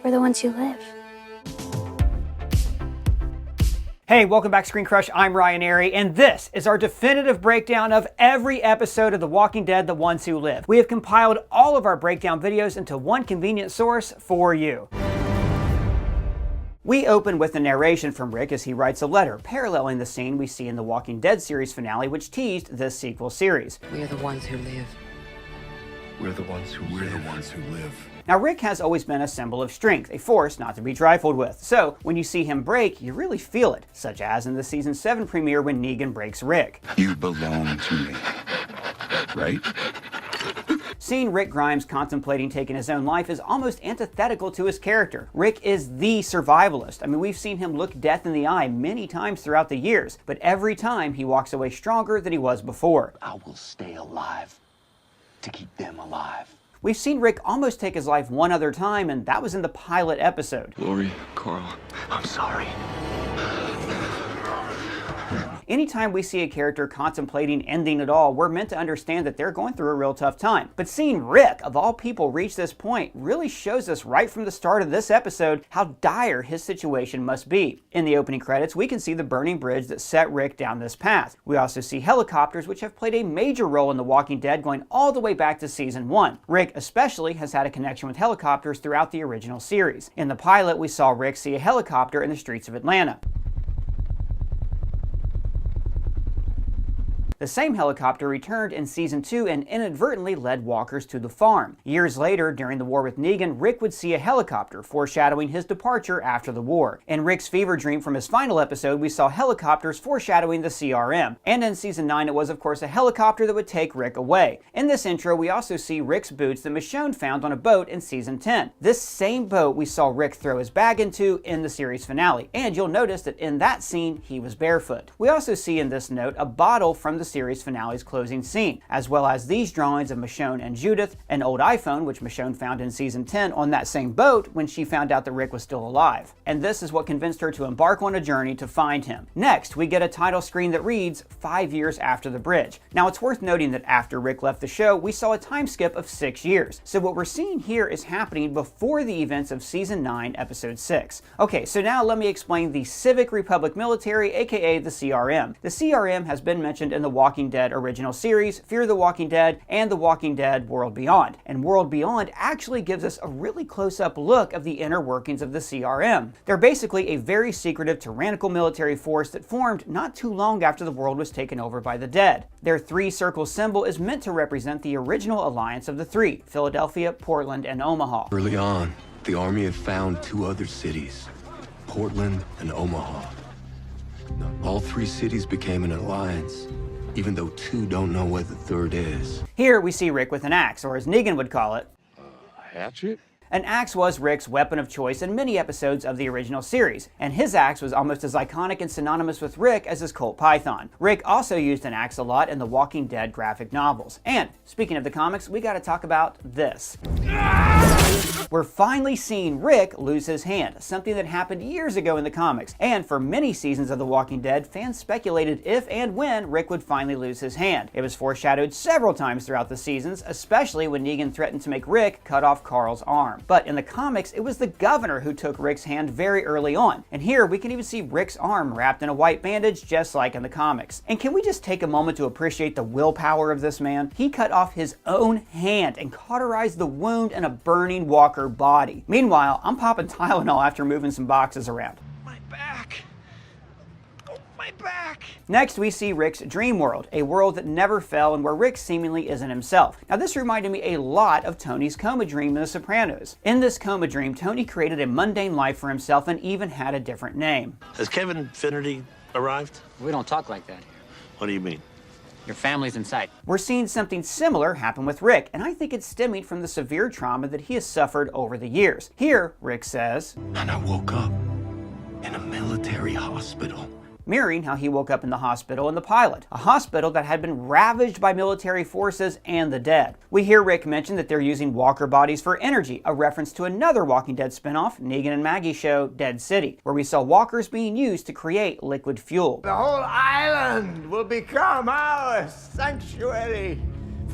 We're the ones who live. Hey, welcome back, ScreenCrush. I'm Ryan Airy, and this is our definitive breakdown of every episode of The Walking Dead: The Ones Who Live. We have compiled all of our breakdown videos into one convenient source for you. We open with a narration from Rick as he writes a letter, paralleling the scene we see in the Walking Dead series finale, which teased this sequel series. We are the ones who live. We're the ones who live. Now, Rick has always been a symbol of strength, a force not to be trifled with. So, when you see him break, you really feel it, such as in the Season 7 premiere when Negan breaks Rick. You belong to me, right? Seeing Rick Grimes contemplating taking his own life is almost antithetical to his character. Rick is the survivalist. I mean, we've seen him look death in the eye many times throughout the years, but every time he walks away stronger than he was before. I will stay alive to keep them alive. We've seen Rick almost take his life one other time, and that was in the pilot episode. Lori, Carl, I'm sorry. Anytime we see a character contemplating ending it all, we're meant to understand that they're going through a real tough time. But seeing Rick, of all people, reach this point really shows us right from the start of this episode how dire his situation must be. In the opening credits, we can see the burning bridge that set Rick down this path. We also see helicopters, which have played a major role in The Walking Dead going all the way back to Season 1. Rick especially has had a connection with helicopters throughout the original series. In the pilot, we saw Rick see a helicopter in the streets of Atlanta. The same helicopter returned in Season 2 and inadvertently led walkers to the farm. Years later, during the war with Negan, Rick would see a helicopter, foreshadowing his departure after the war. In Rick's fever dream from his final episode, we saw helicopters foreshadowing the CRM. And in Season 9, it was of course a helicopter that would take Rick away. In this intro, we also see Rick's boots that Michonne found on a boat in Season 10. This same boat we saw Rick throw his bag into in the series finale. And you'll notice that in that scene, he was barefoot. We also see in this note a bottle from the series finale's closing scene, as well as these drawings of Michonne and Judith, an old iPhone which Michonne found in Season 10 on that same boat when she found out that Rick was still alive. And this is what convinced her to embark on a journey to find him. Next, we get a title screen that reads 5 years after the bridge. Now, it's worth noting that after Rick left the show, we saw a time skip of 6 years. So what we're seeing here is happening before the events of Season 9, Episode 6. Okay, so now let me explain the Civic Republic Military, aka the CRM. The CRM has been mentioned in the Walking Dead original series, Fear the Walking Dead, and The Walking Dead World Beyond. And World Beyond actually gives us a really close-up look of the inner workings of the CRM. They're basically a very secretive, tyrannical military force that formed not too long after the world was taken over by the dead. Their three-circle symbol is meant to represent the original alliance of the three, Philadelphia, Portland, and Omaha. Early on, the army had found two other cities, Portland and Omaha. All three cities became an alliance, even though two don't know where the third is. Here we see Rick with an axe, or as Negan would call it, a hatchet? An axe was Rick's weapon of choice in many episodes of the original series, and his axe was almost as iconic and synonymous with Rick as his Colt Python. Rick also used an axe a lot in the Walking Dead graphic novels. And speaking of the comics, we gotta talk about this. We're finally seeing Rick lose his hand, something that happened years ago in the comics. And for many seasons of The Walking Dead, fans speculated if and when Rick would finally lose his hand. It was foreshadowed several times throughout the seasons, especially when Negan threatened to make Rick cut off Carl's arm. But in the comics, it was the governor who took Rick's hand very early on. And here we can even see Rick's arm wrapped in a white bandage, just like in the comics. And can we just take a moment to appreciate the willpower of this man? He cut off his own hand and cauterized the wound in a burning Walker body. Meanwhile, I'm popping Tylenol after moving some boxes around. My back! Oh, my back! Next, we see Rick's dream world, a world that never fell and where Rick seemingly isn't himself. Now, this reminded me a lot of Tony's coma dream in The Sopranos. In this coma dream, Tony created a mundane life for himself and even had a different name. Has Kevin Finnerty arrived? We don't talk like that here. What do you mean? Your family's in sight. We're seeing something similar happen with Rick, and I think it's stemming from the severe trauma that he has suffered over the years. Here, Rick says, And I woke up in a military hospital. mirroring how he woke up in the hospital in the pilot, a hospital that had been ravaged by military forces and the dead. We hear Rick mention that they're using walker bodies for energy, a reference to another Walking Dead spinoff, Negan and Maggie's show, Dead City, where we saw walkers being used to create liquid fuel. The whole island will become our sanctuary,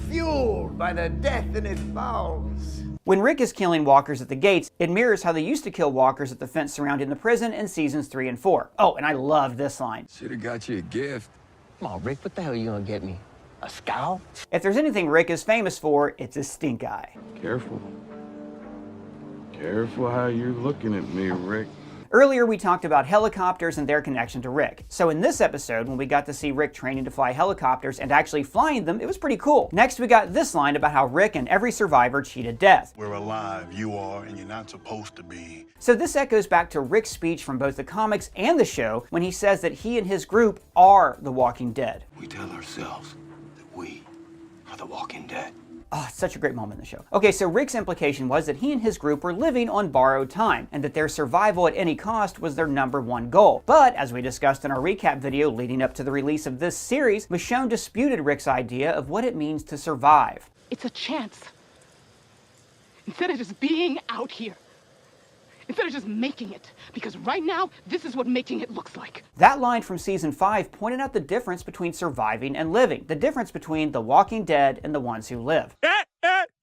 fueled by the death in its bowels. When Rick is killing walkers at the gates, it mirrors how they used to kill walkers at the fence surrounding the prison in seasons 3 and 4. Oh, and I love this line. Should've got you a gift. Come on, Rick, what the hell are you gonna get me? A scowl? If there's anything Rick is famous for, it's his stink eye. Careful. Careful how you're looking at me, Rick. Earlier, we talked about helicopters and their connection to Rick. So in this episode, when we got to see Rick training to fly helicopters and actually flying them, it was pretty cool. Next, we got this line about how Rick and every survivor cheated death. We're alive, you are, and you're not supposed to be. So this echoes back to Rick's speech from both the comics and the show when he says that he and his group are the Walking Dead. We tell ourselves that we are the Walking Dead. Oh, it's such a great moment in the show. Okay, so Rick's implication was that he and his group were living on borrowed time, and that their survival at any cost was their #1 goal. But, as we discussed in our recap video leading up to the release of this series, Michonne disputed Rick's idea of what it means to survive. It's a chance. Instead of just being out here. Instead of just making it. Because right now, this is what making it looks like. That line from season 5 pointed out the difference between surviving and living. The difference between the Walking Dead and the ones who live.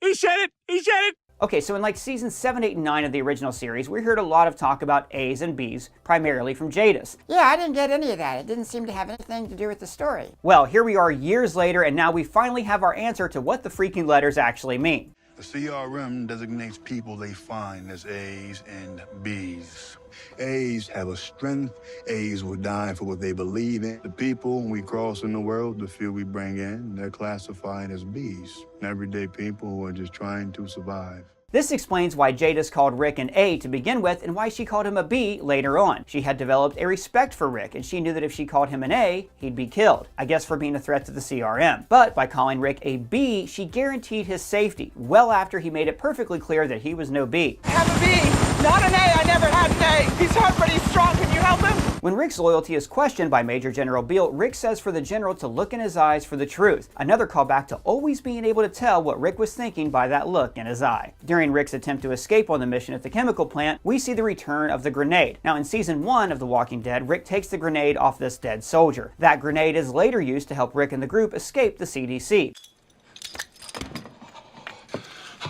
He said it! He said it! Okay, so in like seasons 7, 8, and 9 of the original series, we heard a lot of talk about A's and B's, primarily from Jadis. Yeah, I didn't get any of that. It didn't seem to have anything to do with the story. Well, here we are years later, and now we finally have our answer to what the freaking letters actually mean. The CRM designates people they find as A's and B's. A's have a strength. A's will die for what they believe in. The people we cross in the world, the few we bring in, they're classified as B's. Everyday people who are just trying to survive. This explains why Jadis called Rick an A to begin with and why she called him a B later on. She had developed a respect for Rick, and she knew that if she called him an A, he'd be killed. I guess for being a threat to the CRM. But by calling Rick a B, she guaranteed his safety, well after he made it perfectly clear that he was no B. I have a B, not an A. I never had an A. He's hurt, but he's strong. Can you help him? When Rick's loyalty is questioned by Major General Beale, Rick says for the general to look in his eyes for the truth. Another callback to always being able to tell what Rick was thinking by that look in his eye. During Rick's attempt to escape on the mission at the chemical plant, we see the return of the grenade. Now in season 1 of The Walking Dead, Rick takes the grenade off this dead soldier. That grenade is later used to help Rick and the group escape the CDC.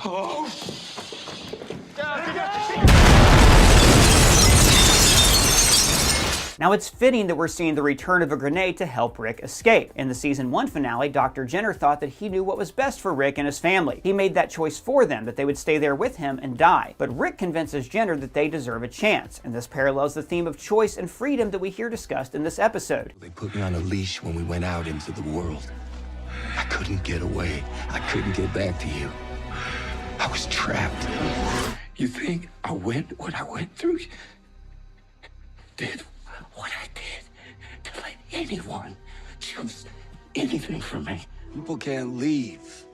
Oh. Now it's fitting that we're seeing the return of a grenade to help Rick escape. In the season 1 finale, Dr. Jenner thought that he knew what was best for Rick and his family. He made that choice for them, that they would stay there with him and die. But Rick convinces Jenner that they deserve a chance, and this parallels the theme of choice and freedom that we hear discussed in this episode. They put me on a leash when we went out into the world. I couldn't get away. I couldn't get back to you. I was trapped. You think I went what I went through? Did what I did to let anyone choose anything from me? People can't leave.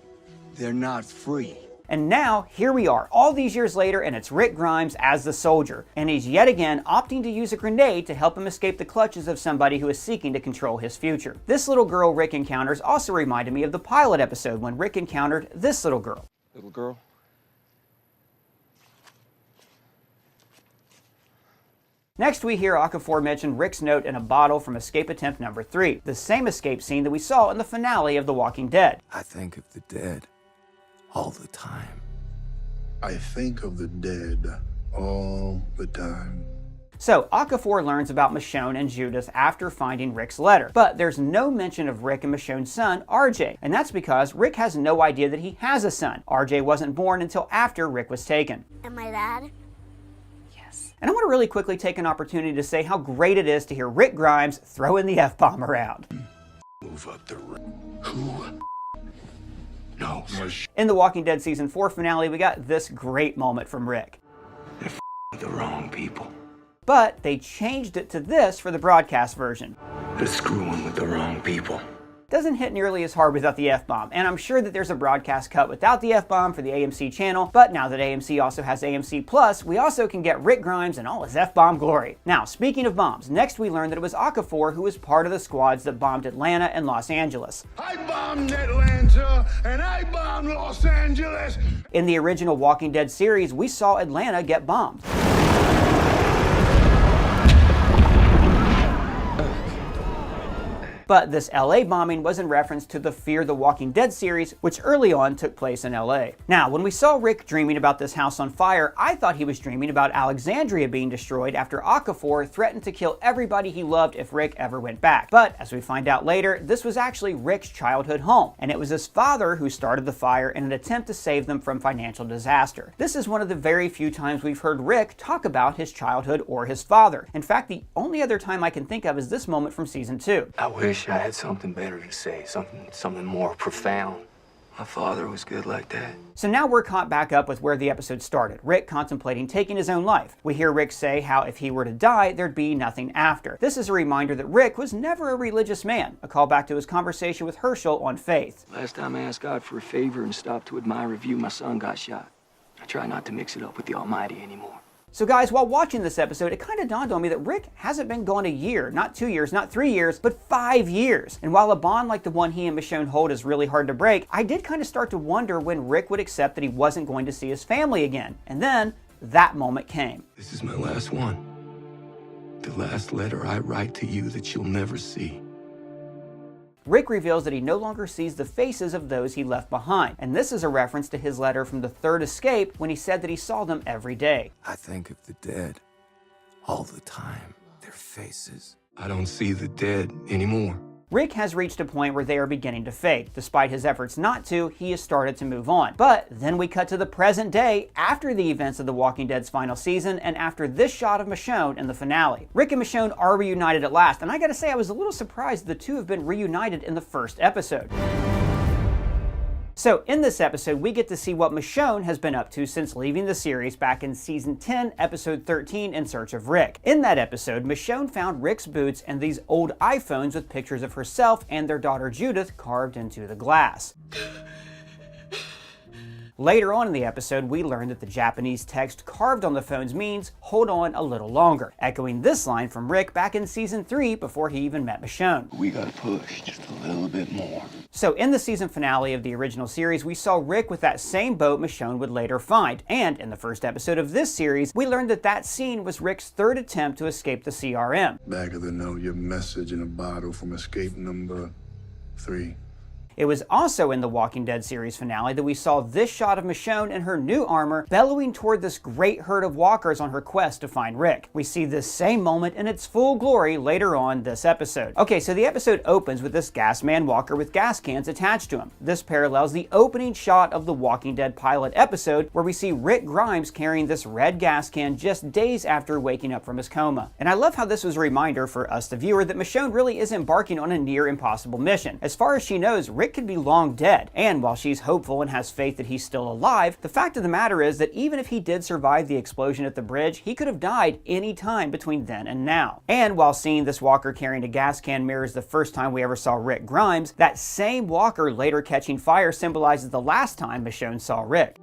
They're not free. And now, here we are, all these years later, and it's Rick Grimes as the soldier. And he's yet again opting to use a grenade to help him escape the clutches of somebody who is seeking to control his future. This little girl Rick encounters also reminded me of the pilot episode when Rick encountered this little girl. Little girl? Next, we hear Okafor mention Rick's note in a bottle from escape attempt number 3, the same escape scene that we saw in the finale of The Walking Dead. I think of the dead all the time. I think of the dead all the time. So, Okafor learns about Michonne and Judith after finding Rick's letter, but there's no mention of Rick and Michonne's son, RJ, and that's because Rick has no idea that he has a son. RJ wasn't born until after Rick was taken. And my dad? And I want to really quickly take an opportunity to say how great it is to hear Rick Grimes throwing the F-bomb around. Move up the who knows? In The Walking Dead Season 4 finale, we got this great moment from Rick. They're with the wrong people. But they changed it to this for the broadcast version. They're screwing with the wrong people. Doesn't hit nearly as hard without the F-bomb, and I'm sure that there's a broadcast cut without the F-bomb for the AMC channel, but now that AMC also has AMC Plus, we also can get Rick Grimes in all his F-bomb glory. Now, speaking of bombs, next we learned that it was Okafor who was part of the squads that bombed Atlanta and Los Angeles. I bombed Atlanta and I bombed Los Angeles. In the original Walking Dead series, we saw Atlanta get bombed. But this LA bombing was in reference to the Fear the Walking Dead series, which early on took place in LA. Now, when we saw Rick dreaming about this house on fire, I thought he was dreaming about Alexandria being destroyed after Okafor threatened to kill everybody he loved if Rick ever went back. But as we find out later, this was actually Rick's childhood home, and it was his father who started the fire in an attempt to save them from financial disaster. This is one of the very few times we've heard Rick talk about his childhood or his father. In fact, the only other time I can think of is this moment from season 2. I wish I had something better to say, something more profound. My father was good like that. So now we're caught back up with where the episode started, Rick contemplating taking his own life. We hear Rick say how if he were to die, there'd be nothing after. This is a reminder that Rick was never a religious man, a callback to his conversation with Herschel on faith. Last time I asked God for a favor and stopped to admire a view, my son got shot. I try not to mix it up with the Almighty anymore. So guys, while watching this episode, it kind of dawned on me that Rick hasn't been gone a year, not 2 years, not 3 years, but 5 years. And while a bond like the one he and Michonne hold is really hard to break, I did kind of start to wonder when Rick would accept that he wasn't going to see his family again. And then that moment came. This is my last one. The last letter I write to you that you'll never see. Rick reveals that he no longer sees the faces of those he left behind, and this is a reference to his letter from the third escape when he said that he saw them every day. I think of the dead all the time, their faces. I don't see the dead anymore. Rick has reached a point where they are beginning to fade. Despite his efforts not to, he has started to move on. But then we cut to the present day after the events of The Walking Dead's final season and after this shot of Michonne in the finale. Rick and Michonne are reunited at last, and I gotta say I was a little surprised the two have been reunited in the first episode. So in this episode, we get to see what Michonne has been up to since leaving the series back in season 10, episode 13, In Search of Rick. In that episode, Michonne found Rick's boots and these old iPhones with pictures of herself and their daughter Judith carved into the glass. Later on in the episode, we learn that the Japanese text carved on the phones means, hold on a little longer, echoing this line from Rick back in season 3 before he even met Michonne. We gotta push just a little bit more. So in the season finale of the original series, we saw Rick with that same boat Michonne would later find. And in the first episode of this series, we learned that that scene was Rick's third attempt to escape the CRM. Back of the note, your message in a bottle from escape number 3. It was also in the Walking Dead series finale that we saw this shot of Michonne in her new armor bellowing toward this great herd of walkers on her quest to find Rick. We see this same moment in its full glory later on this episode. Okay, so the episode opens with this gas man walker with gas cans attached to him. This parallels the opening shot of the Walking Dead pilot episode where we see Rick Grimes carrying this red gas can just days after waking up from his coma. And I love how this was a reminder for us, the viewer, that Michonne really is embarking on a near impossible mission. As far as she knows, Rick could be long dead, and while she's hopeful and has faith that he's still alive, the fact of the matter is that even if he did survive the explosion at the bridge, he could have died any time between then and now. And while seeing this walker carrying a gas can mirrors the first time we ever saw Rick Grimes, that same walker later catching fire symbolizes the last time Michonne saw Rick.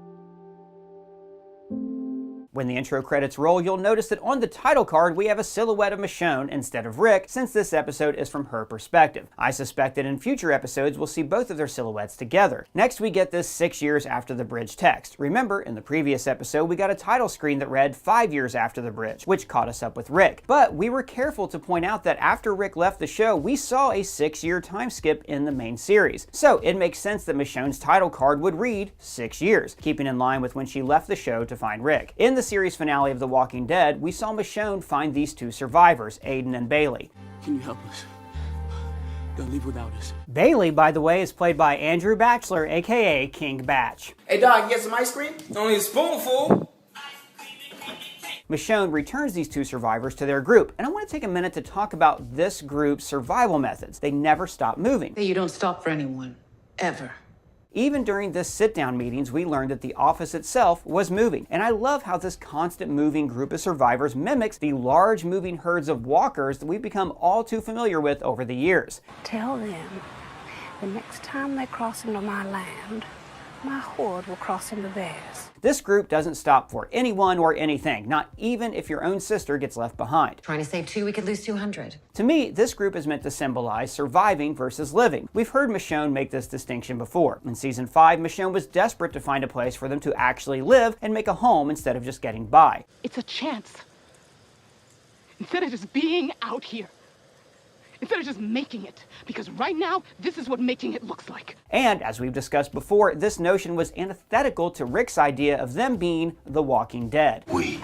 When the intro credits roll, you'll notice that on the title card we have a silhouette of Michonne instead of Rick, since this episode is from her perspective. I suspect that in future episodes we'll see both of their silhouettes together. Next we get this 6 years after the bridge text. Remember, in the previous episode we got a title screen that read 5 years after the bridge, which caught us up with Rick. But we were careful to point out that after Rick left the show, we saw a 6-year time skip in the main series. So it makes sense that Michonne's title card would read 6 years, keeping in line with when she left the show to find Rick. In the series finale of The Walking Dead, we saw Michonne find these two survivors, Aiden and Bailey. Can you help us? Don't leave without us. Bailey, by the way, is played by Andrew Batchelor, aka King Batch. Hey dog, you get some ice cream? Only a spoonful. Michonne returns these two survivors to their group, and I want to take a minute to talk about this group's survival methods. They never stop moving. You don't stop for anyone, ever. Even during this sit-down meetings, we learned that the office itself was moving. And I love how this constant moving group of survivors mimics the large moving herds of walkers that we've become all too familiar with over the years. Tell them the next time they cross into my land, my horde will cross into theirs. This group doesn't stop for anyone or anything, not even if your own sister gets left behind. Trying to save 2, we could lose 200. To me, this group is meant to symbolize surviving versus living. We've heard Michonne make this distinction before. In season 5, Michonne was desperate to find a place for them to actually live and make a home instead of just getting by. It's a chance. Instead of just being out here, instead of just making it. Because right now, this is what making it looks like. And as we've discussed before, this notion was antithetical to Rick's idea of them being the Walking Dead. We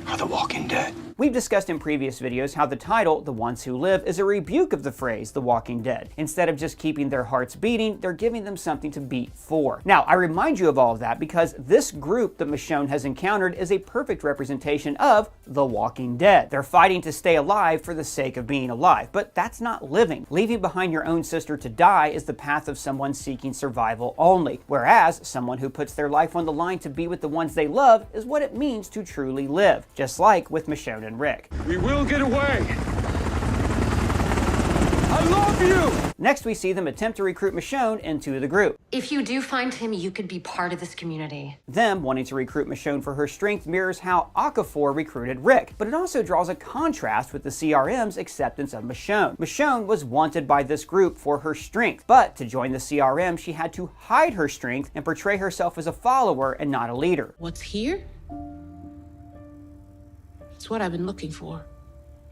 are the Walking Dead. We've discussed in previous videos how the title, The Ones Who Live, is a rebuke of the phrase, The Walking Dead. Instead of just keeping their hearts beating, they're giving them something to beat for. Now, I remind you of all of that because this group that Michonne has encountered is a perfect representation of The Walking Dead. They're fighting to stay alive for the sake of being alive, but that's not living. Leaving behind your own sister to die is the path of someone seeking survival only, whereas someone who puts their life on the line to be with the ones they love is what it means to truly live, just like with Michonne and Rick. We will get away. I love you! Next, we see them attempt to recruit Michonne into the group. If you do find him, you could be part of this community. Them wanting to recruit Michonne for her strength mirrors how Okafor recruited Rick, but it also draws a contrast with the CRM's acceptance of Michonne. Michonne was wanted by this group for her strength, but to join the CRM, she had to hide her strength and portray herself as a follower and not a leader. What's here? It's what I've been looking for.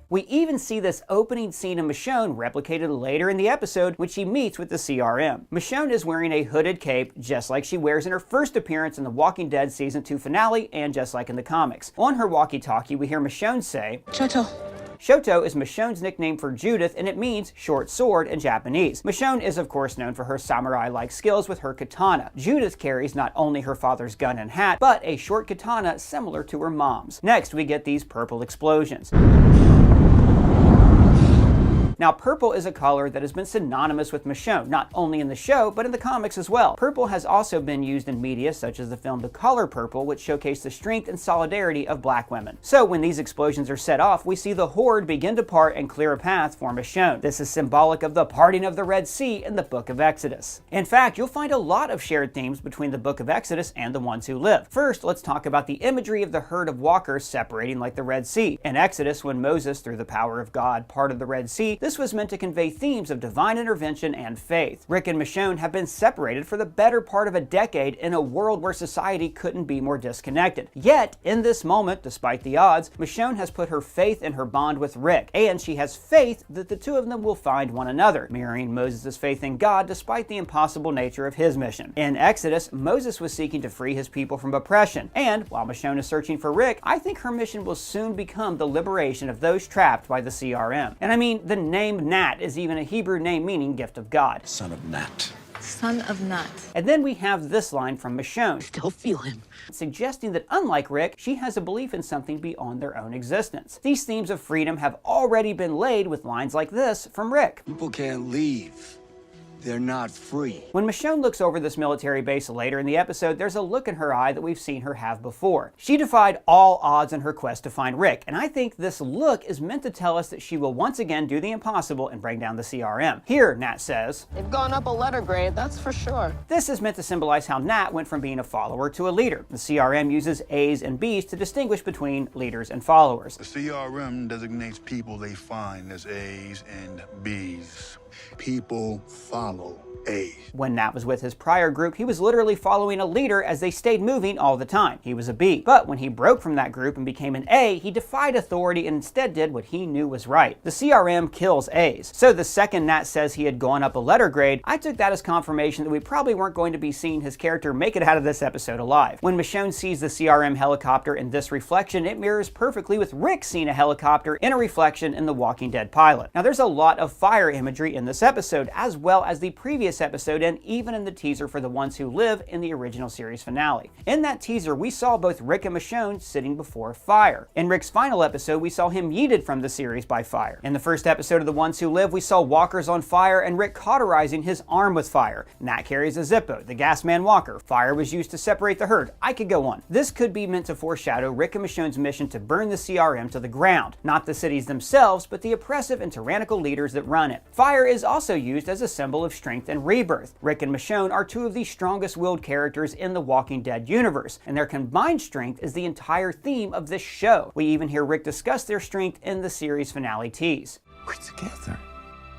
We even see this opening scene of Michonne replicated later in the episode when she meets with the CRM. Michonne is wearing a hooded cape just like she wears in her first appearance in the Walking Dead Season 2 finale and just like in the comics. On her walkie-talkie, we hear Michonne say, Shoto. Shoto is Michonne's nickname for Judith, and it means short sword in Japanese. Michonne is of course known for her samurai-like skills with her katana. Judith carries not only her father's gun and hat, but a short katana similar to her mom's. Next, we get these purple explosions. Now, purple is a color that has been synonymous with Michonne, not only in the show, but in the comics as well. Purple has also been used in media, such as the film The Color Purple, which showcased the strength and solidarity of black women. So when these explosions are set off, we see the Horde begin to part and clear a path for Michonne. This is symbolic of the parting of the Red Sea in the Book of Exodus. In fact, you'll find a lot of shared themes between the Book of Exodus and The Ones Who Live. First, let's talk about the imagery of the herd of walkers separating like the Red Sea. In Exodus, when Moses, through the power of God, parted the Red Sea, this was meant to convey themes of divine intervention and faith. Rick and Michonne have been separated for the better part of a decade in a world where society couldn't be more disconnected. Yet, in this moment, despite the odds, Michonne has put her faith in her bond with Rick, and she has faith that the two of them will find one another, mirroring Moses' faith in God despite the impossible nature of his mission. In Exodus, Moses was seeking to free his people from oppression, and while Michonne is searching for Rick, I think her mission will soon become the liberation of those trapped by the CRM. And I mean, the name Nat is even a Hebrew name meaning gift of God. Son of Nat. Son of Nut. And then we have this line from Michonne. Still feel him. Suggesting that unlike Rick, she has a belief in something beyond their own existence. These themes of freedom have already been laid with lines like this from Rick. People can't leave. They're not free. When Michonne looks over this military base later in the episode, there's a look in her eye that we've seen her have before. She defied all odds in her quest to find Rick, and I think this look is meant to tell us that she will once again do the impossible and bring down the CRM. Here, Nat says, They've gone up a letter grade, that's for sure. This is meant to symbolize how Nat went from being a follower to a leader. The CRM uses A's and B's to distinguish between leaders and followers. The CRM designates people they find as A's and B's. People follow A's. When Nat was with his prior group, he was literally following a leader as they stayed moving all the time. He was a B. But when he broke from that group and became an A, he defied authority and instead did what he knew was right. The CRM kills A's. So the second Nat says he had gone up a letter grade, I took that as confirmation that we probably weren't going to be seeing his character make it out of this episode alive. When Michonne sees the CRM helicopter in this reflection, it mirrors perfectly with Rick seeing a helicopter in a reflection in the Walking Dead pilot. Now there's a lot of fire imagery in this episode, as well as the previous episode and even in the teaser for The Ones Who Live in the original series finale. In that teaser, we saw both Rick and Michonne sitting before fire. In Rick's final episode, we saw him yeeted from the series by fire. In the first episode of The Ones Who Live, we saw walkers on fire and Rick cauterizing his arm with fire. Nat carries a Zippo, the gas man walker. Fire was used to separate the herd. I could go on. This could be meant to foreshadow Rick and Michonne's mission to burn the CRM to the ground. Not the cities themselves, but the oppressive and tyrannical leaders that run it. Fire is also used as a symbol of strength and rebirth. Rick and Michonne are two of the strongest-willed characters in the Walking Dead universe, and their combined strength is the entire theme of this show. We even hear Rick discuss their strength in the series finale tease. We're together.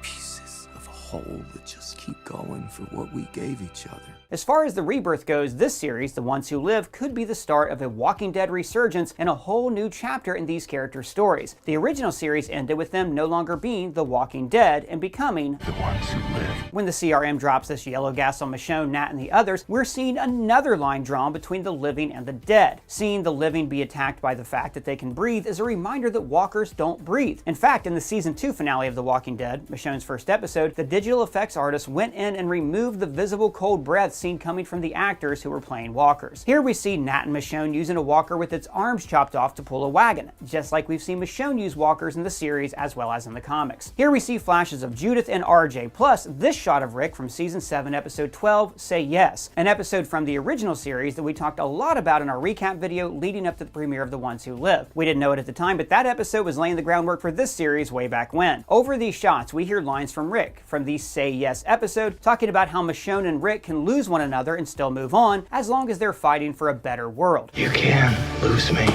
Pieces of a whole. hole that just keep going for what we gave each other. As far as the rebirth goes, this series, The Ones Who Live, could be the start of a Walking Dead resurgence and a whole new chapter in these characters' stories. The original series ended with them no longer being The Walking Dead and becoming The Ones Who Live. When the CRM drops this yellow gas on Michonne, Nat, and the others, we're seeing another line drawn between the living and the dead. Seeing the living be attacked by the fact that they can breathe is a reminder that walkers don't breathe. In fact, in the Season 2 finale of The Walking Dead, Michonne's first episode, the digital effects artist went in and removed the visible cold breath seen coming from the actors who were playing walkers. Here we see Nat and Michonne using a walker with its arms chopped off to pull a wagon, just like we've seen Michonne use walkers in the series as well as in the comics. Here we see flashes of Judith and RJ, plus this shot of Rick from Season 7, Episode 12, Say Yes, an episode from the original series that we talked a lot about in our recap video leading up to the premiere of The Ones Who Live. We didn't know it at the time, but that episode was laying the groundwork for this series way back when. Over these shots, we hear lines from Rick from the Say Yes episode talking about how Michonne and Rick can lose one another and still move on as long as they're fighting for a better world. You can lose me.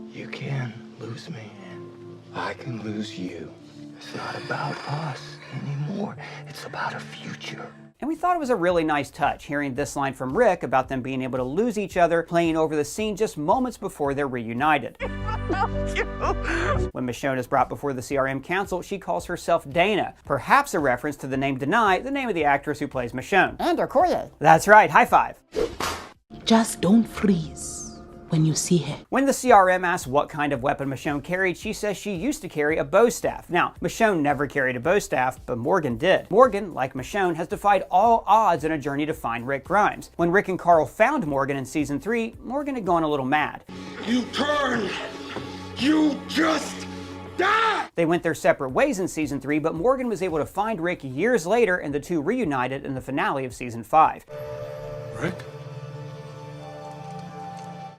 You can lose me. I can lose you. It's not about us anymore. It's about a future. And we thought it was a really nice touch, hearing this line from Rick about them being able to lose each other, playing over the scene just moments before they're reunited. When Michonne is brought before the CRM Council, she calls herself Dana, perhaps a reference to the name Denai, the name of the actress who plays Michonne. And Okoye. That's right, high five. Just don't freeze when you see her. When the CRM asks what kind of weapon Michonne carried, she says she used to carry a bow staff. Now, Michonne never carried a bow staff, but Morgan did. Morgan, like Michonne, has defied all odds in a journey to find Rick Grimes. When Rick and Carl found Morgan in Season 3, Morgan had gone a little mad. You turn! You just die! They went their separate ways in Season 3, but Morgan was able to find Rick years later, and the two reunited in the finale of Season 5. Rick?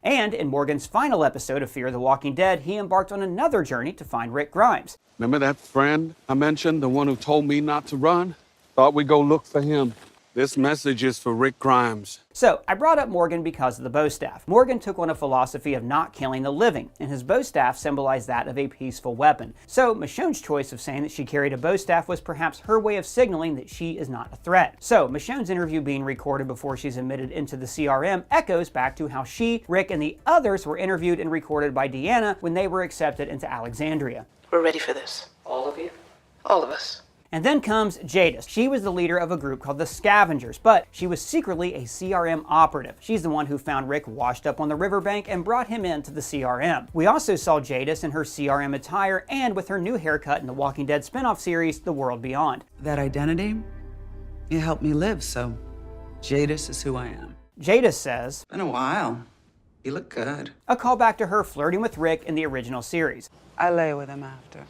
And in Morgan's final episode of Fear the Walking Dead, he embarked on another journey to find Rick Grimes. Remember that friend I mentioned, the one who told me not to run? Thought we'd go look for him. This message is for Rick Grimes. So, I brought up Morgan because of the bow staff. Morgan took on a philosophy of not killing the living, and his bow staff symbolized that of a peaceful weapon. So, Michonne's choice of saying that she carried a bow staff was perhaps her way of signaling that she is not a threat. So, Michonne's interview being recorded before she's admitted into the CRM echoes back to how she, Rick, and the others were interviewed and recorded by Deanna when they were accepted into Alexandria. We're ready for this. All of you? All of us. And then comes Jadis. She was the leader of a group called the Scavengers, but she was secretly a CRM operative. She's the one who found Rick washed up on the riverbank and brought him into the CRM. We also saw Jadis in her CRM attire and with her new haircut in the Walking Dead spin-off series, The World Beyond. That identity, it helped me live, so Jadis is who I am. Jadis says, Been a while. You look good. A callback to her flirting with Rick in the original series. I lay with him after.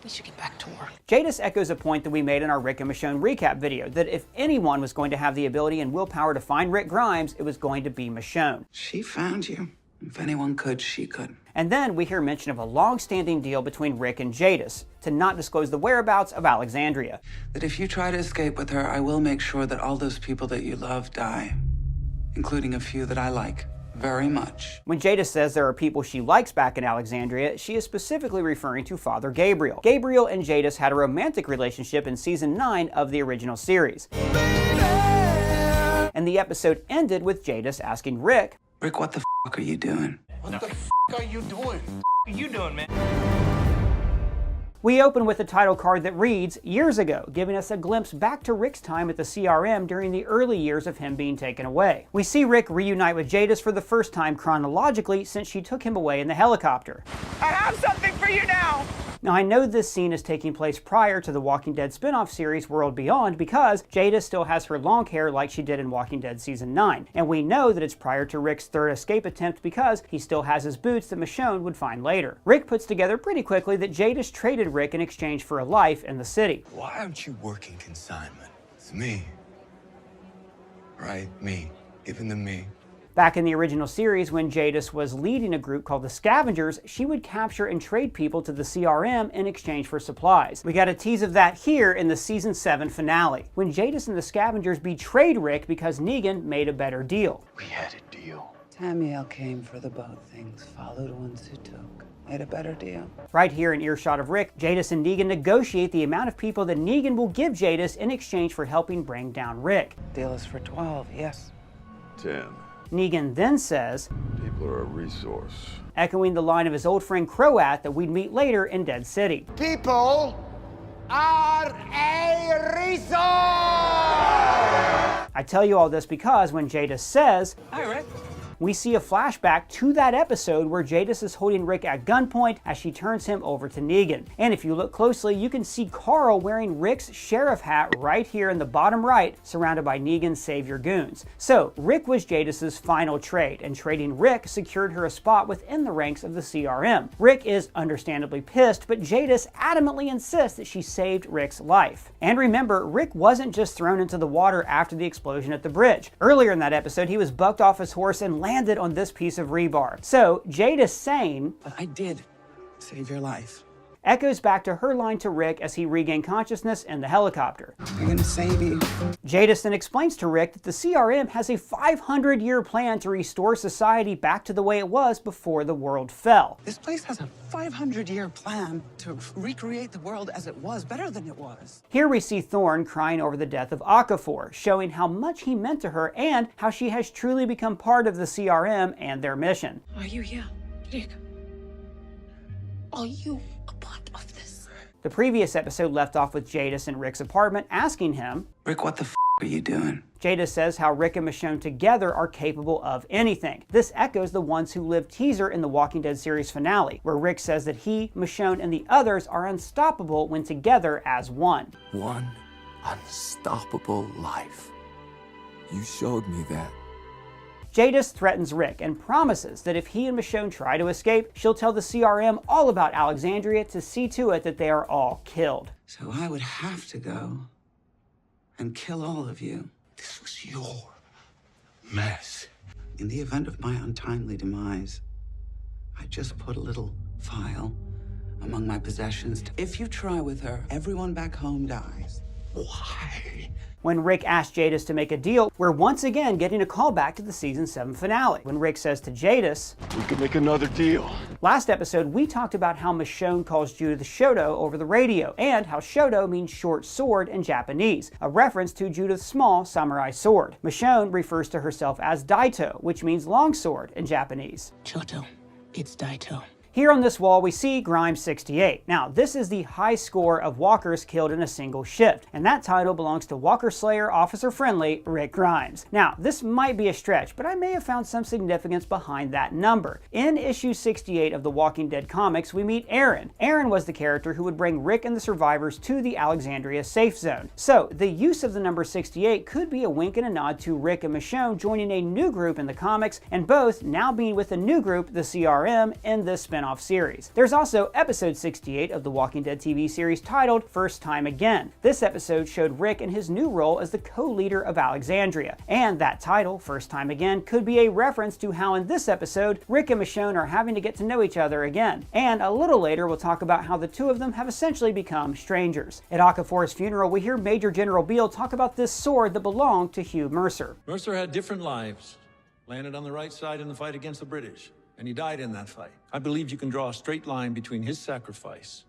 We should get back to work. Jadis echoes a point that we made in our Rick and Michonne recap video, that if anyone was going to have the ability and willpower to find Rick Grimes, it was going to be Michonne. She found you. If anyone could, she could. And then we hear mention of a long-standing deal between Rick and Jadis to not disclose the whereabouts of Alexandria. That if you try to escape with her, I will make sure that all those people that you love die, including a few that I like very much. When Jadis says there are people she likes back in Alexandria, she is specifically referring to Father Gabriel. Gabriel and Jadis had a romantic relationship in Season 9 of the original series. And the episode ended with Jadis asking Rick, Rick, what the f*** are you doing? What the f*** are you doing? What are you doing, man? We open with a title card that reads, Years Ago, giving us a glimpse back to Rick's time at the CRM during the early years of him being taken away. We see Rick reunite with Jadis for the first time chronologically since she took him away in the helicopter. I have something for you now! Now I know this scene is taking place prior to the Walking Dead spin-off series World Beyond because Jadis still has her long hair like she did in Walking Dead Season 9. And we know that it's prior to Rick's third escape attempt because he still has his boots that Michonne would find later. Rick puts together pretty quickly that Jadis traded Rick in exchange for a life in the city. Why aren't you working consignment? It's me. Right? Me. Giving them me. Back in the original series, when Jadis was leading a group called the Scavengers, she would capture and trade people to the CRM in exchange for supplies. We got a tease of that here in the Season 7 finale, when Jadis and the Scavengers betrayed Rick because Negan made a better deal. We had a deal. Tamiel came for the boat things, followed ones who took. Made a better deal. Right here in earshot of Rick, Jadis and Negan negotiate the amount of people that Negan will give Jadis in exchange for helping bring down Rick. Deal is for 12, yes. 10. Negan then says, People are a resource. echoing the line of his old friend Croat that we'd meet later in Dead City. People are a resource! I tell you all this because when Jadis says, Hi, Rick. we see a flashback to that episode where Jadis is holding Rick at gunpoint as she turns him over to Negan. And if you look closely, you can see Carl wearing Rick's sheriff hat right here in the bottom right, surrounded by Negan's savior goons. So Rick was Jadis's final trade, and trading Rick secured her a spot within the ranks of the CRM. Rick is understandably pissed, but Jadis adamantly insists that she saved Rick's life. And remember, Rick wasn't just thrown into the water after the explosion at the bridge. Earlier in that episode, he was bucked off his horse and landed on this piece of rebar. So Jadis saying, But I did save your life. echoes back to her line to Rick as he regained consciousness in the helicopter. I'm gonna save you. Jadis then explains to Rick that the CRM has a 500-year plan to restore society back to the way it was before the world fell. This place has a 500-year plan to recreate the world as it was, better than it was. Here we see Thorne crying over the death of Okafor, showing how much he meant to her and how she has truly become part of the CRM and their mission. Are you here, Rick? Are you a part of this? The previous episode left off with Jadis in Rick's apartment asking him, Rick, what the are you doing? Jadis says how Rick and Michonne together are capable of anything. This echoes the Ones Who Live teaser in the Walking Dead series finale, where Rick says that he, Michonne, and the others are unstoppable when together as one. One unstoppable life. You showed me that. Jadis threatens Rick and promises that if he and Michonne try to escape, she'll tell the CRM all about Alexandria to see to it that they are all killed. So I would have to go and kill all of you. This was your mess. In the event of my untimely demise, I just put a little file among my possessions. If you try with her, everyone back home dies. Why? When Rick asks Jadis to make a deal, we're once again getting a callback to the season 7 finale, when Rick says to Jadis, We could make another deal. Last episode, we talked about how Michonne calls Judith Shoto over the radio, and how Shoto means short sword in Japanese, a reference to Judith's small samurai sword. Michonne refers to herself as Daito, which means long sword in Japanese. Shoto, it's Daito. Here on this wall, we see Grimes 68. Now, this is the high score of walkers killed in a single shift, and that title belongs to Walker Slayer Officer Friendly Rick Grimes. Now, this might be a stretch, but I may have found some significance behind that number. In issue 68 of the Walking Dead comics, we meet Aaron. Aaron was the character who would bring Rick and the survivors to the Alexandria safe zone. So, the use of the number 68 could be a wink and a nod to Rick and Michonne joining a new group in the comics, and both now being with a new group, the CRM, in this spin-off series. There's also episode 68 of the Walking Dead TV series titled First Time Again. This episode showed Rick in his new role as the co-leader of Alexandria, and that title, First Time Again, could be a reference to how in this episode, Rick and Michonne are having to get to know each other again. And a little later, we'll talk about how the two of them have essentially become strangers. At Okafor's funeral, we hear Major General Beale talk about this sword that belonged to Hugh Mercer. Mercer had different lives. Landed on the right side in the fight against the British, and he died in that fight. I believe you can draw a straight line between his sacrifice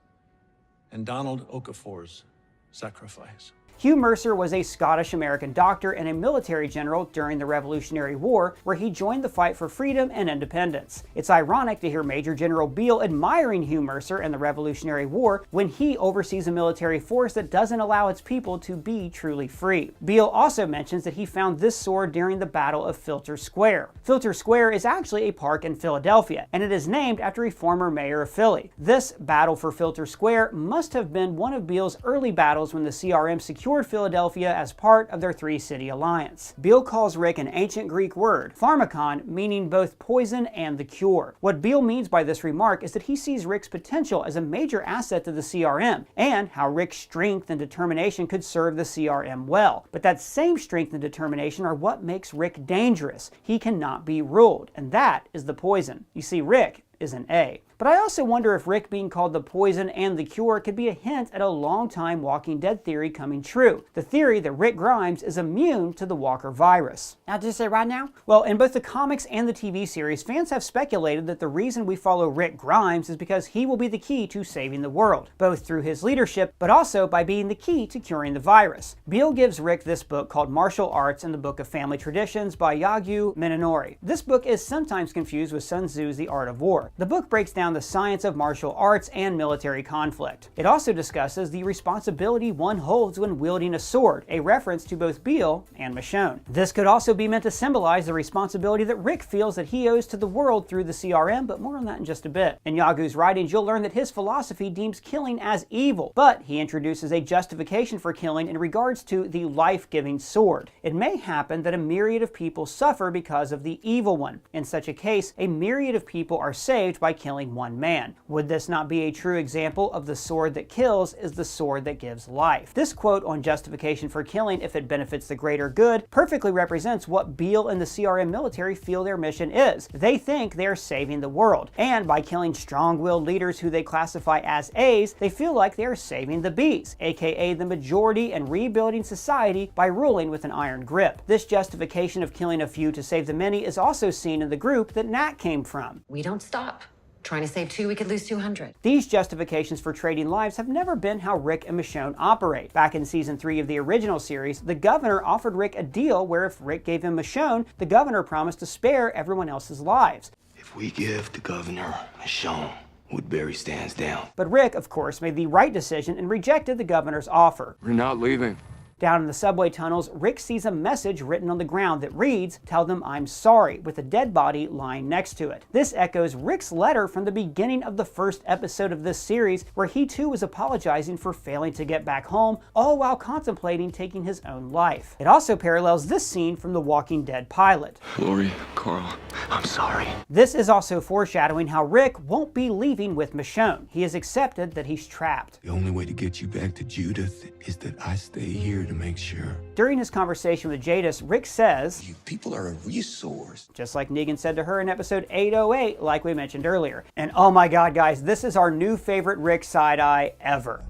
and Donald Okafor's sacrifice. Hugh Mercer was a Scottish-American doctor and a military general during the Revolutionary War, where he joined the fight for freedom and independence. It's ironic to hear Major General Beale admiring Hugh Mercer in the Revolutionary War when he oversees a military force that doesn't allow its people to be truly free. Beale also mentions that he found this sword during the Battle of Filter Square. Filter Square is actually a park in Philadelphia, and it is named after a former mayor of Philly. This battle for Filter Square must have been one of Beale's early battles when the CRM secured Philadelphia as part of their three-city alliance. Beale calls Rick an ancient Greek word, pharmakon, meaning both poison and the cure. What Beale means by this remark is that he sees Rick's potential as a major asset to the CRM, and how Rick's strength and determination could serve the CRM well. But that same strength and determination are what makes Rick dangerous. He cannot be ruled, and that is the poison. You see, Rick is an A. But I also wonder if Rick being called the poison and the cure could be a hint at a long-time Walking Dead theory coming true. The theory that Rick Grimes is immune to the Walker virus. Now, did you say right now? Well, in both the comics and the TV series, fans have speculated that the reason we follow Rick Grimes is because he will be the key to saving the world, both through his leadership, but also by being the key to curing the virus. Beale gives Rick this book called Martial Arts and the Book of Family Traditions by Yagyu Minonori. This book is sometimes confused with Sun Tzu's The Art of War. The book breaks down the science of martial arts and military conflict. It also discusses the responsibility one holds when wielding a sword, a reference to both Beale and Michonne. This could also be meant to symbolize the responsibility that Rick feels that he owes to the world through the CRM, but more on that in just a bit. In Yagu's writings, you'll learn that his philosophy deems killing as evil, but he introduces a justification for killing in regards to the life-giving sword. It may happen that a myriad of people suffer because of the evil one. In such a case, a myriad of people are saved by killing one man. Would this not be a true example of the sword that kills is the sword that gives life? This quote on justification for killing if it benefits the greater good perfectly represents what Beale and the CRM military feel their mission is. They think they are saving the world, and by killing strong-willed leaders who they classify as A's, they feel like they are saving the B's, aka the majority, and rebuilding society by ruling with an iron grip. This justification of killing a few to save the many is also seen in the group that Nat came from. We don't stop. Trying to save 2, we could lose 200. These justifications for trading lives have never been how Rick and Michonne operate. Back in season 3 of the original series, the governor offered Rick a deal where if Rick gave him Michonne, the governor promised to spare everyone else's lives. If we give the governor Michonne, Woodbury stands down. But Rick, of course, made the right decision and rejected the governor's offer. We're not leaving. Down in the subway tunnels, Rick sees a message written on the ground that reads, "Tell them I'm sorry," with a dead body lying next to it. This echoes Rick's letter from the beginning of the first episode of this series, where he too was apologizing for failing to get back home, all while contemplating taking his own life. It also parallels this scene from the Walking Dead pilot. Lori, Carl, I'm sorry. This is also foreshadowing how Rick won't be leaving with Michonne. He has accepted that he's trapped. The only way to get you back to Judith is that I stay here to make sure. During his conversation with Jadis, Rick says, "You people are a resource." Just like Negan said to her in episode 808, like we mentioned earlier. And oh my god, guys, this is our new favorite Rick side-eye ever.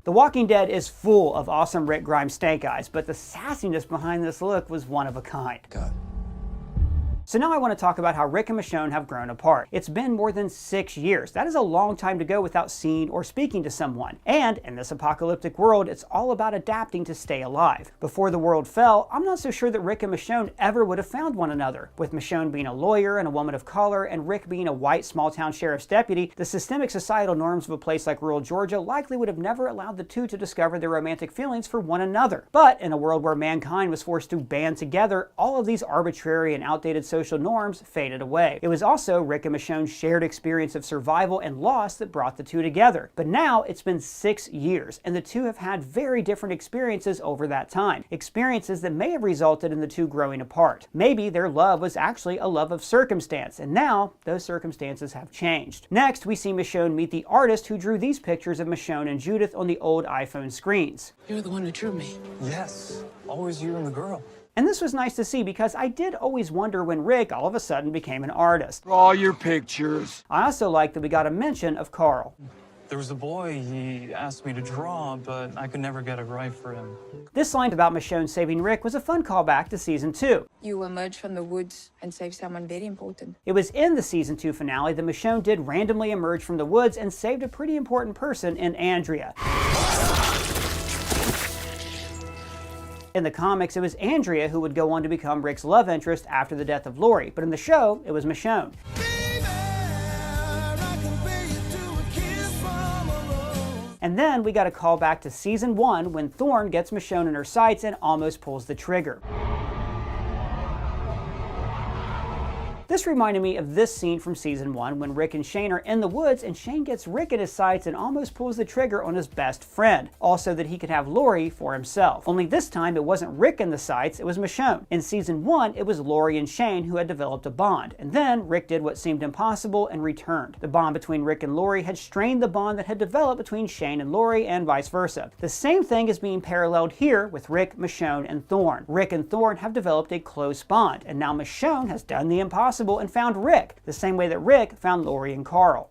The Walking Dead is full of awesome Rick Grimes stank eyes, but the sassiness behind this look was one of a kind. God. So now I want to talk about how Rick and Michonne have grown apart. It's been more than 6 years. That is a long time to go without seeing or speaking to someone. And in this apocalyptic world, it's all about adapting to stay alive. Before the world fell, I'm not so sure that Rick and Michonne ever would have found one another. With Michonne being a lawyer and a woman of color, and Rick being a white small-town sheriff's deputy, the systemic societal norms of a place like rural Georgia likely would have never allowed the two to discover their romantic feelings for one another. But in a world where mankind was forced to band together, all of these arbitrary and outdated social norms faded away. It was also Rick and Michonne's shared experience of survival and loss that brought the two together. But now it's been 6 years, and the two have had very different experiences over that time. Experiences that may have resulted in the two growing apart. Maybe their love was actually a love of circumstance, and now those circumstances have changed. Next, we see Michonne meet the artist who drew these pictures of Michonne and Judith on the old iPhone screens. You're the one who drew me. Yes, always you and the girl. And this was nice to see because I did always wonder when Rick all of a sudden became an artist. Draw your pictures. I also like that we got a mention of Carl. There was a boy, he asked me to draw, but I could never get it right for him. This line about Michonne saving Rick was a fun callback to season 2. You emerge from the woods and save someone very important. It was in the season 2 finale that Michonne did randomly emerge from the woods and saved a pretty important person in Andrea. In the comics, it was Andrea who would go on to become Rick's love interest after the death of Lori, but in the show, it was Michonne. And then we got a call back to season 1 when Thorne gets Michonne in her sights and almost pulls the trigger. This reminded me of this scene from season 1 when Rick and Shane are in the woods and Shane gets Rick in his sights and almost pulls the trigger on his best friend, also that he could have Lori for himself. Only this time it wasn't Rick in the sights, it was Michonne. In season 1, it was Lori and Shane who had developed a bond, and then Rick did what seemed impossible and returned. The bond between Rick and Lori had strained the bond that had developed between Shane and Lori and vice versa. The same thing is being paralleled here with Rick, Michonne, and Thorne. Rick and Thorne have developed a close bond, and now Michonne has done the impossible possible and found Rick, the same way that Rick found Lori and Carl.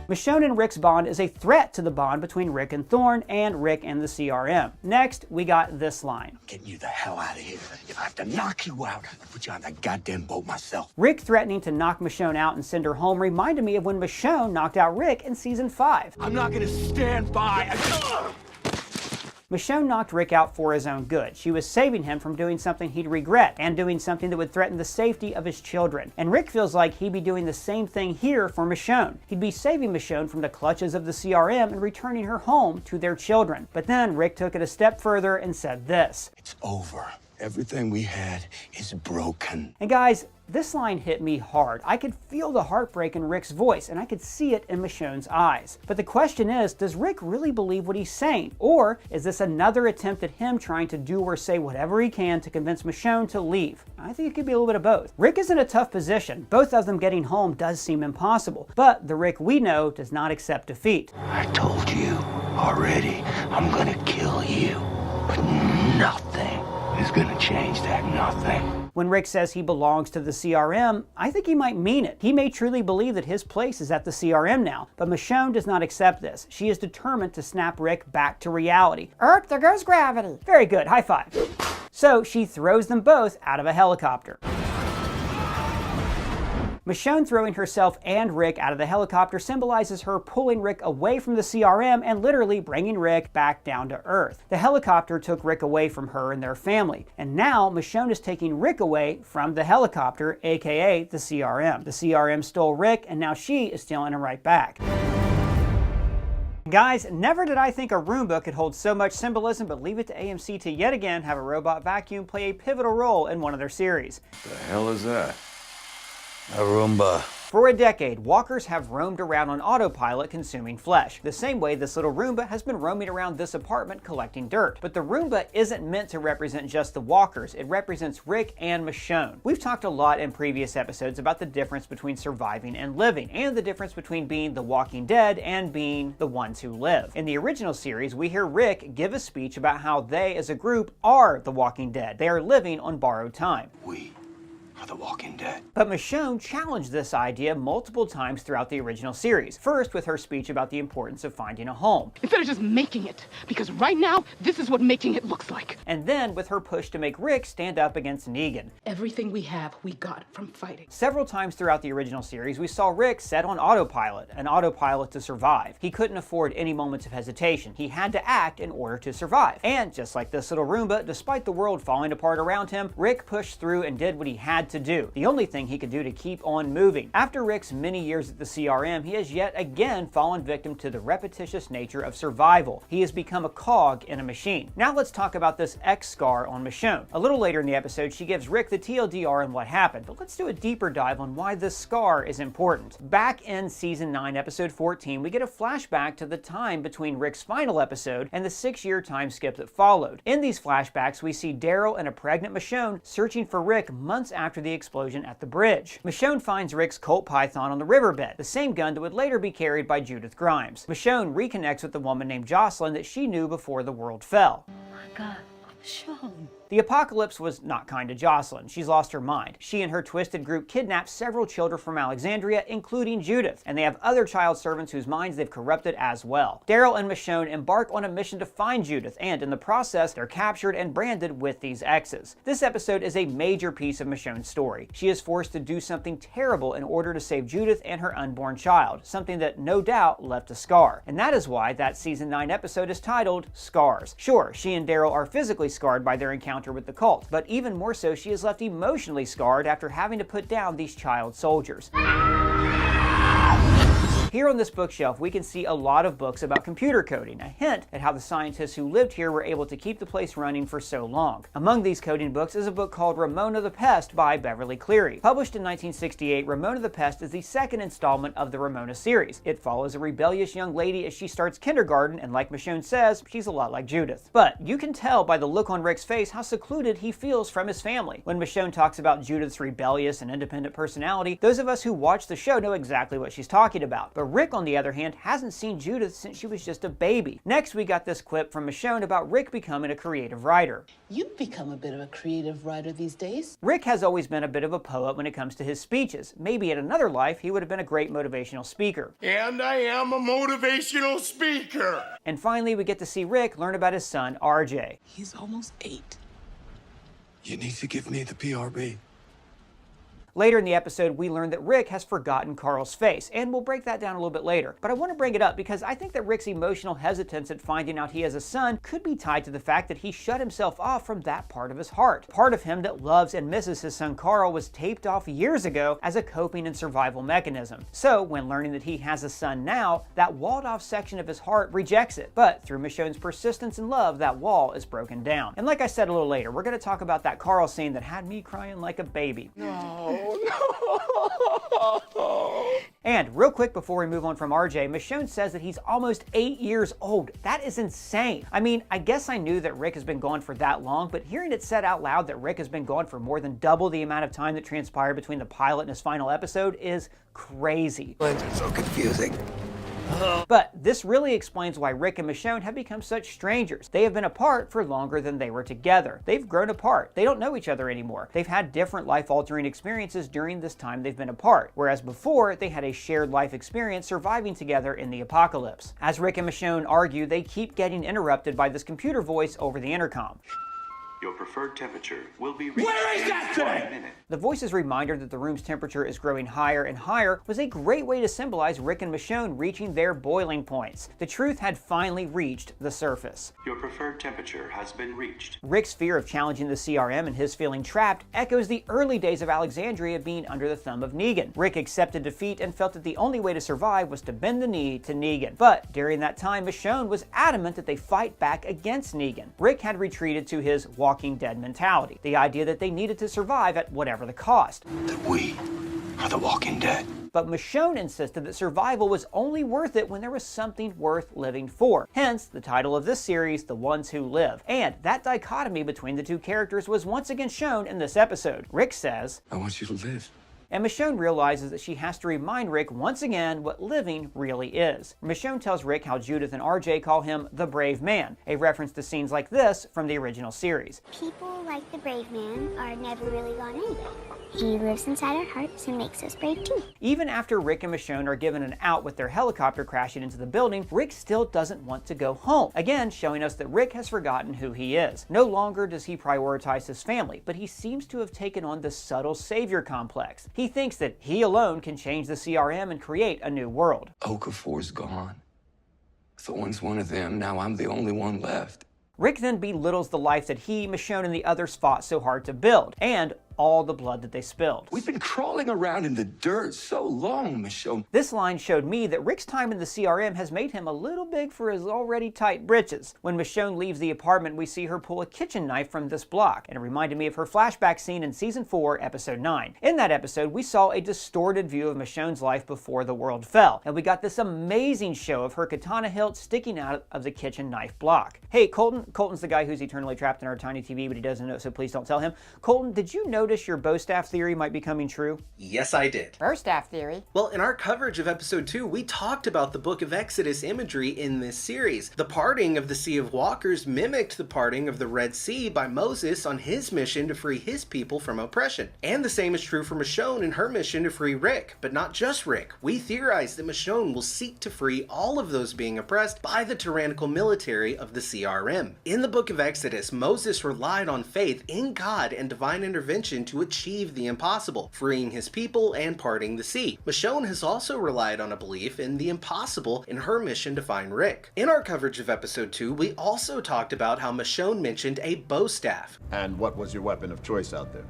Michonne and Rick's bond is a threat to the bond between Rick and Thorne and Rick and the CRM. Next, we got this line. Getting you the hell out of here. If I have to knock you out, I'll put you on that goddamn boat myself. Rick threatening to knock Michonne out and send her home reminded me of when Michonne knocked out Rick in season 5. I'm not gonna stand by. Michonne knocked Rick out for his own good. She was saving him from doing something he'd regret and doing something that would threaten the safety of his children. And Rick feels like he'd be doing the same thing here for Michonne. He'd be saving Michonne from the clutches of the CRM and returning her home to their children. But then Rick took it a step further and said this. It's over. Everything we had is broken. And guys, this line hit me hard. I could feel the heartbreak in Rick's voice, and I could see it in Michonne's eyes. But the question is, does Rick really believe what he's saying? Or is this another attempt at him trying to do or say whatever he can to convince Michonne to leave? I think it could be a little bit of both. Rick is in a tough position. Both of them getting home does seem impossible. But the Rick we know does not accept defeat. I told you already, I'm gonna kill you. But nothing is gonna change that nothing. When Rick says he belongs to the CRM, I think he might mean it. He may truly believe that his place is at the CRM now, but Michonne does not accept this. She is determined to snap Rick back to reality. There goes gravity. Very good, high five. So she throws them both out of a helicopter. Michonne throwing herself and Rick out of the helicopter symbolizes her pulling Rick away from the CRM and literally bringing Rick back down to Earth. The helicopter took Rick away from her and their family, and now Michonne is taking Rick away from the helicopter, aka the CRM. The CRM stole Rick, and now she is stealing him right back. Guys, never did I think a Roomba could hold so much symbolism, but leave it to AMC to yet again have a robot vacuum play a pivotal role in one of their series. The hell is that? A Roomba. For a decade, walkers have roamed around on autopilot consuming flesh, the same way this little Roomba has been roaming around this apartment collecting dirt. But the Roomba isn't meant to represent just the walkers, it represents Rick and Michonne. We've talked a lot in previous episodes about the difference between surviving and living, and the difference between being the walking dead and being the ones who live. In the original series, we hear Rick give a speech about how they as a group are the walking dead. They are living on borrowed time. We are the walking dead. But Michonne challenged this idea multiple times throughout the original series. First with her speech about the importance of finding a home. Instead of just making it, because right now, this is what making it looks like. And then with her push to make Rick stand up against Negan. Everything we have, we got from fighting. Several times throughout the original series, we saw Rick set on autopilot, an autopilot to survive. He couldn't afford any moments of hesitation. He had to act in order to survive. And just like this little Roomba, despite the world falling apart around him, Rick pushed through and did what he had to do. The only thing he could do to keep on moving. After Rick's many years at the CRM, he has yet again fallen victim to the repetitious nature of survival. He has become a cog in a machine. Now let's talk about this X scar on Michonne. A little later in the episode, she gives Rick the TLDR on what happened, but let's do a deeper dive on why this scar is important. Back in season 9, episode 14, we get a flashback to the time between Rick's final episode and the 6-year time skip that followed. In these flashbacks, we see Daryl and a pregnant Michonne searching for Rick months after the explosion at the bridge. Michonne finds Rick's Colt Python on the riverbed, the same gun that would later be carried by Judith Grimes. Michonne reconnects with the woman named Jocelyn that she knew before the world fell. Oh my God, Michonne. The apocalypse was not kind to Jocelyn. She's lost her mind. She and her twisted group kidnapped several children from Alexandria, including Judith, and they have other child servants whose minds they've corrupted as well. Daryl and Michonne embark on a mission to find Judith, and in the process, they're captured and branded with these X's. This episode is a major piece of Michonne's story. She is forced to do something terrible in order to save Judith and her unborn child, something that no doubt left a scar. And that is why that season 9 episode is titled Scars. Sure, she and Daryl are physically scarred by their encounter with the cult, but even more so, she is left emotionally scarred after having to put down these child soldiers. Here on this bookshelf, we can see a lot of books about computer coding, a hint at how the scientists who lived here were able to keep the place running for so long. Among these coding books is a book called Ramona the Pest by Beverly Cleary. Published in 1968, Ramona the Pest is the second installment of the Ramona series. It follows a rebellious young lady as she starts kindergarten, and like Michonne says, she's a lot like Judith. But you can tell by the look on Rick's face how secluded he feels from his family. When Michonne talks about Judith's rebellious and independent personality, those of us who watch the show know exactly what she's talking about. But Rick, on the other hand, hasn't seen Judith since she was just a baby. Next, we got this clip from Michonne about Rick becoming a creative writer. You've become a bit of a creative writer these days. Rick has always been a bit of a poet when it comes to his speeches. Maybe in another life, he would have been a great motivational speaker. And I am a motivational speaker. And finally, we get to see Rick learn about his son, RJ. He's almost 8. You need to give me the PRB. Later in the episode, we learn that Rick has forgotten Carl's face, and we'll break that down a little bit later. But I want to bring it up because I think that Rick's emotional hesitance at finding out he has a son could be tied to the fact that he shut himself off from that part of his heart. Part of him that loves and misses his son Carl was taped off years ago as a coping and survival mechanism. So, when learning that he has a son now, that walled-off section of his heart rejects it. But through Michonne's persistence and love, that wall is broken down. And like I said a little later, we're going to talk about that Carl scene that had me crying like a baby. No. And real quick before we move on from RJ, Michonne says that he's almost 8 years old. That is insane. I mean, I guess I knew that Rick has been gone for that long, but hearing it said out loud that Rick has been gone for more than double the amount of time that transpired between the pilot and his final episode is crazy. Lines are so confusing. But this really explains why Rick and Michonne have become such strangers. They have been apart for longer than they were together. They've grown apart. They don't know each other anymore. They've had different life-altering experiences during this time they've been apart, whereas before, they had a shared life experience surviving together in the apocalypse. As Rick and Michonne argue, they keep getting interrupted by this computer voice over the intercom. Your preferred temperature will be reached. Where is that thing? 1 minute. The voice's reminder that the room's temperature is growing higher and higher was a great way to symbolize Rick and Michonne reaching their boiling points. The truth had finally reached the surface. Your preferred temperature has been reached. Rick's fear of challenging the CRM and his feeling trapped echoes the early days of Alexandria being under the thumb of Negan. Rick accepted defeat and felt that the only way to survive was to bend the knee to Negan. But during that time, Michonne was adamant that they fight back against Negan. Rick had retreated to his Walking Dead mentality, the idea that they needed to survive at whatever the cost. That we are the Walking Dead. But Michonne insisted that survival was only worth it when there was something worth living for. Hence, the title of this series, The Ones Who Live. And that dichotomy between the two characters was once again shown in this episode. Rick says, I want you to live. And Michonne realizes that she has to remind Rick once again what living really is. Michonne tells Rick how Judith and RJ call him the brave man, a reference to scenes like this from the original series. People like the brave man are never really gone anywhere. He lives inside our hearts and makes us brave too. Even after Rick and Michonne are given an out with their helicopter crashing into the building, Rick still doesn't want to go home. Again, showing us that Rick has forgotten who he is. No longer does he prioritize his family, but he seems to have taken on the subtle savior complex. He thinks that he alone can change the CRM and create a new world. Okafor's gone. Thorne's one of them. Now I'm the only one left. Rick then belittles the life that he, Michonne, and the others fought so hard to build, and all the blood that they spilled. We've been crawling around in the dirt so long, Michonne. This line showed me that Rick's time in the CRM has made him a little big for his already tight britches. When Michonne leaves the apartment, we see her pull a kitchen knife from this block, and it reminded me of her flashback scene in Season 4, Episode 9. In that episode, we saw a distorted view of Michonne's life before the world fell, and we got this amazing show of her katana hilt sticking out of the kitchen knife block. Hey, Colton. Colton's the guy who's eternally trapped in our tiny TV, but he doesn't know, so please don't tell him. Colton, did you notice your bow staff theory might be coming true? Yes, I did. Bow staff theory? Well, in our coverage of episode 2, we talked about the Book of Exodus imagery in this series. The parting of the Sea of Walkers mimicked the parting of the Red Sea by Moses on his mission to free his people from oppression. And the same is true for Michonne in her mission to free Rick. But not just Rick. We theorize that Michonne will seek to free all of those being oppressed by the tyrannical military of the CRM. In the Book of Exodus, Moses relied on faith in God and divine intervention to achieve the impossible, freeing his people and parting the sea. Michonne has also relied on a belief in the impossible in her mission to find Rick. In our coverage of episode 2, we also talked about how Michonne mentioned a bow staff. And what was your weapon of choice out there?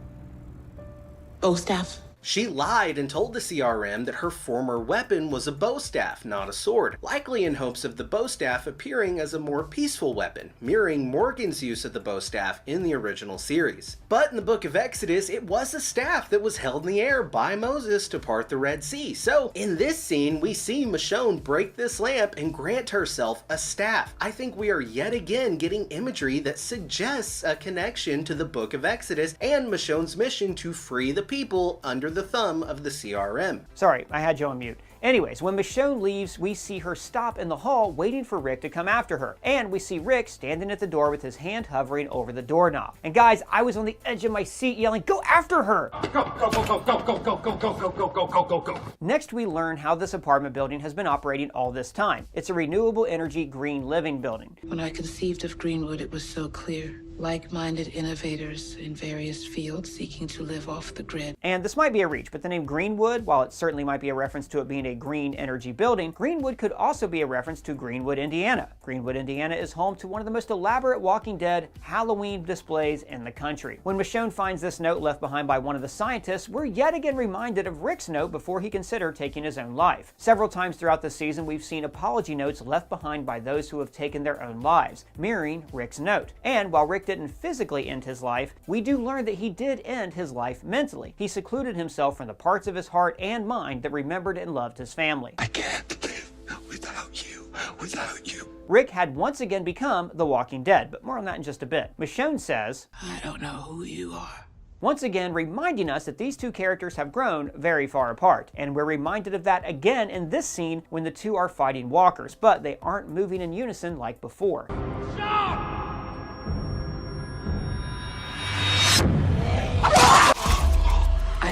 Bow staff. She lied and told the CRM that her former weapon was a bow staff, not a sword, likely in hopes of the bow staff appearing as a more peaceful weapon, mirroring Morgan's use of the bow staff in the original series. But in the Book of Exodus, it was a staff that was held in the air by Moses to part the Red Sea. So in this scene, we see Michonne break this lamp and grant herself a staff. I think we are yet again getting imagery that suggests a connection to the Book of Exodus and Michonne's mission to free the people under the thumb of the CRM. Sorry, I had you on mute. Anyways, when Michonne leaves, we see her stop in the hall waiting for Rick to come after her. And we see Rick standing at the door with his hand hovering over the doorknob. And guys, I was on the edge of my seat yelling, "Go after her!" Go, go, go, go, go, go, go, go, go, go, go, go, go, go, go. Next, we learn how this apartment building has been operating all this time. It's a renewable energy green living building. When I conceived of Greenwood, it was so clear. Like-minded innovators in various fields seeking to live off the grid. And this might be a reach, but the name Greenwood, while it certainly might be a reference to it being a green energy building, Greenwood could also be a reference to Greenwood, Indiana. Greenwood, Indiana is home to one of the most elaborate Walking Dead Halloween displays in the country. When Michonne finds this note left behind by one of the scientists, we're yet again reminded of Rick's note before he considered taking his own life. Several times throughout the season, we've seen apology notes left behind by those who have taken their own lives, mirroring Rick's note. And while Rick didn't physically end his life, we do learn that he did end his life mentally. He secluded himself from the parts of his heart and mind that remembered and loved his family. I can't live without you. Rick had once again become the Walking Dead, but more on that in just a bit. Michonne says, I don't know who you are. Once again reminding us that these two characters have grown very far apart. And we're reminded of that again in this scene when the two are fighting walkers, but they aren't moving in unison like before. I